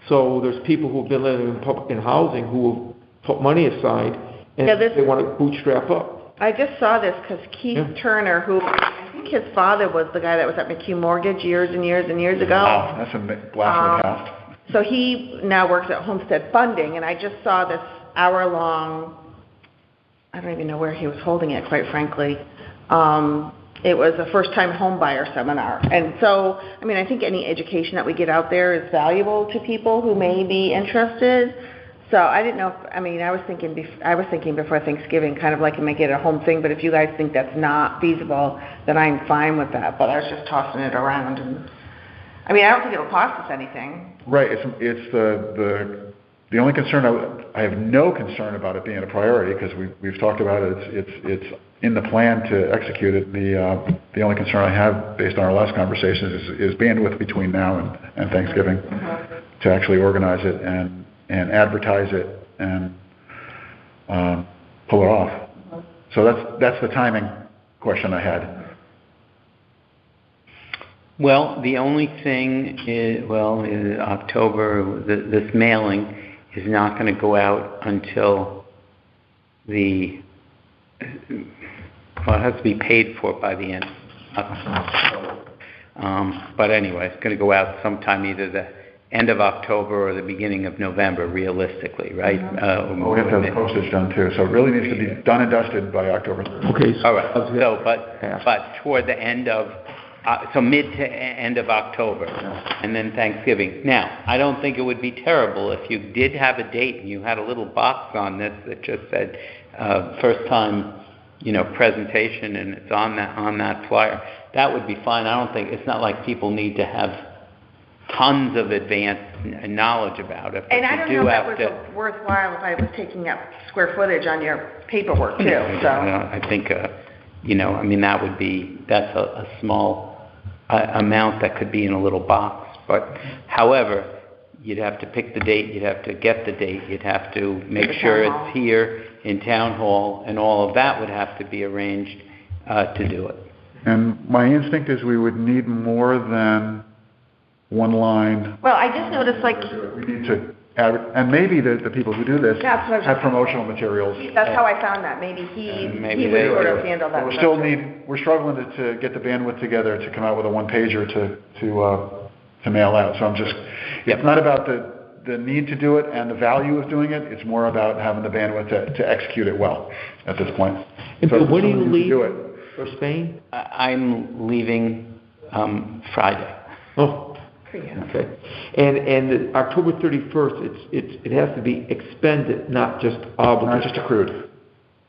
So there's people who've been living in housing who have put money aside and they want to bootstrap up. I just saw this because Keith Turner, who I think his father was the guy that was at McHugh Mortgage years and years and years ago. Wow, that's a blast from the past. So he now works at Homestead Funding, and I just saw this hour-long, I don't even know where he was holding it, quite frankly. It was a first-time home buyer seminar. And so, I think any education that we get out there is valuable to people who may be interested. So I didn't know I was thinking before Thanksgiving, kind of like make it a home thing, but if you guys think that's not feasible, then I'm fine with that. But I was just tossing it around. And I don't think it'll cost us anything. Right. It's the only concern. I have no concern about it being a priority because we've talked about it. It's in the plan to execute it. The only concern I have, based on our last conversations, is bandwidth between now and Thanksgiving to actually organize it and advertise it and pull it off. So that's the timing question I had. Well, the only thing is, in October, this mailing is not going to go out until it has to be paid for by the end of October. But anyway, it's going to go out sometime either the end of October or the beginning of November, realistically, right? We have to have the postage done too, so it really needs to be done and dusted by October 3rd. Okay. All right, so, but toward the end of, so mid to end of October, and then Thanksgiving. Now, I don't think it would be terrible if you did have a date and you had a little box on this that just said, first time, presentation, and it's on that flyer. That would be fine. I don't think, it's not like people need to have tons of advanced knowledge about it. And I don't know if that was worthwhile if I was taking up square footage on your paperwork too, so. I think, that would be, that's a small amount that could be in a little box. But however, you'd have to pick the date, you'd have to get the date, you'd have to make sure it's here in town hall, and all of that would have to be arranged to do it. And my instinct is we would need more than one line. Well, I just noticed We need to and maybe the people who do this have promotional materials. That's how I found that. Maybe he would sort of handle that. We're struggling to get the bandwidth together to come out with a one-pager to mail out. So it's not about the need to do it and the value of doing it. It's more about having the bandwidth to execute it well at this point. And so when do you leave do for Spain? I'm leaving Friday. Oh. Okay. And October 31st, it has to be expended, not just obligated. Not just accrued.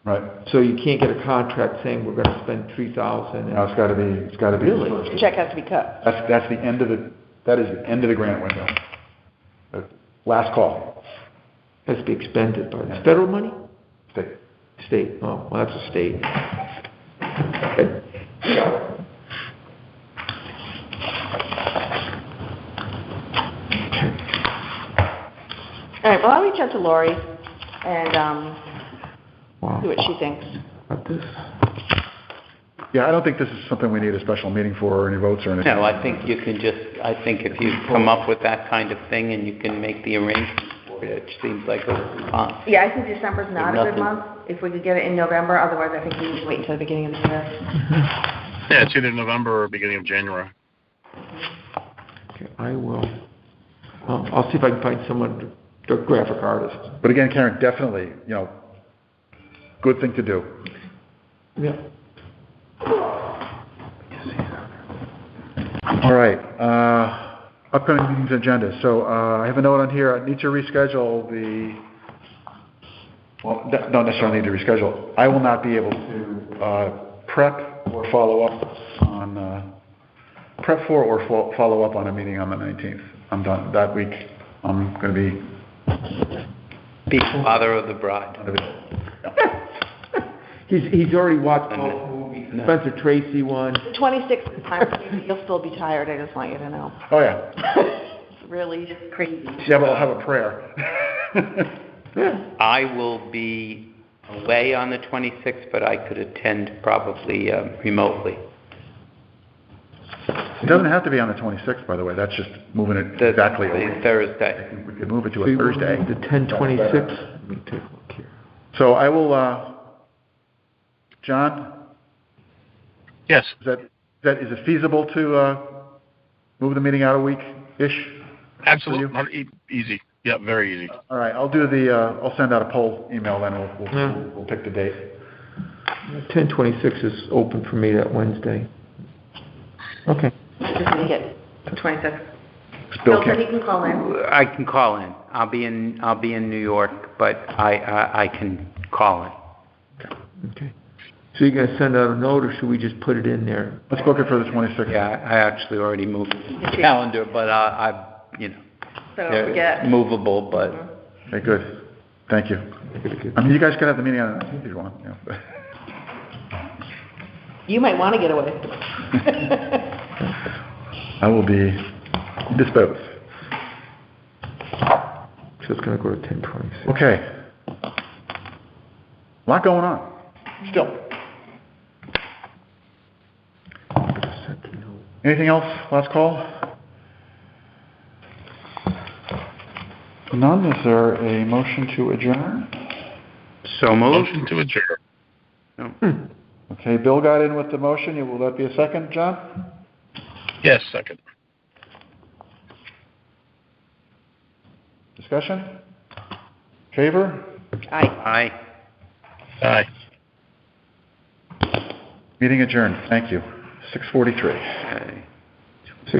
Right. So you can't get a contract saying we're going to spend $3,000. No, it's got to be. Really? The check has to be cut. That is the end of the grant window. The last call. Has to be expended by the federal money? State. State. Oh, well, that's a state. Okay. All right, well, I'll reach out to Lori and see what she thinks. About this? Yeah, I don't think this is something we need a special meeting for or any votes or anything. No, I think you can if you come up with that kind of thing and you can make the arrangements for it, it seems like a response. Yeah, I think December's not a good month. If we could get it in November, otherwise I think we need to wait until the beginning of the year. Yeah, it's either November or beginning of January. Okay, I will. I'll see if I can find someone, a graphic artist. But again, Karen, definitely, good thing to do. Yeah. All right. Upcoming meetings agenda. So I have a note on here. I need to reschedule don't necessarily need to reschedule. I will not be able to prep or follow up on follow up on a meeting on the 19th. I'm done that week. I'm going to be father of the bride. He's already watched both movies. Spencer Tracy one. The 26th is fine. You'll still be tired. I just want you to know. Oh yeah. It's really just crazy. Yeah, but I'll have a prayer. I will be away on the 26th, but I could attend probably remotely. It doesn't have to be on the 26th, by the way. That's just moving it exactly a week. Thursday. We could move it to a Thursday. The 10/26. Let me take a look here. So I will, John? Yes. Is it feasible to move the meeting out a week-ish? Absolutely. Easy. Yeah, very easy. All right, I'll send out a poll email then. We'll pick the date. 10/26 is open for me that Wednesday. Okay. Just make it 26th. Bill, he can call in. I can call in. I'll be in New York, but I can call in. Okay. So you're going to send out a note, or should we just put it in there? Let's book it for the 26th. Yeah, I actually already moved the calendar, but So movable, but. Okay, good. Thank you. I mean, you guys could have the meeting on the 19th if you want. You might want to get away. I will be disposed. So it's going to go to 10/26. Okay. A lot going on, still. Anything else? Last call? None. Is there a motion to adjourn? So moved. Motion to adjourn. Okay, Bill got in with the motion. Will that be a second, John? Yes, second. Discussion? Favor? Aye. Aye. Meeting adjourned. Thank you. 6:43. Okay.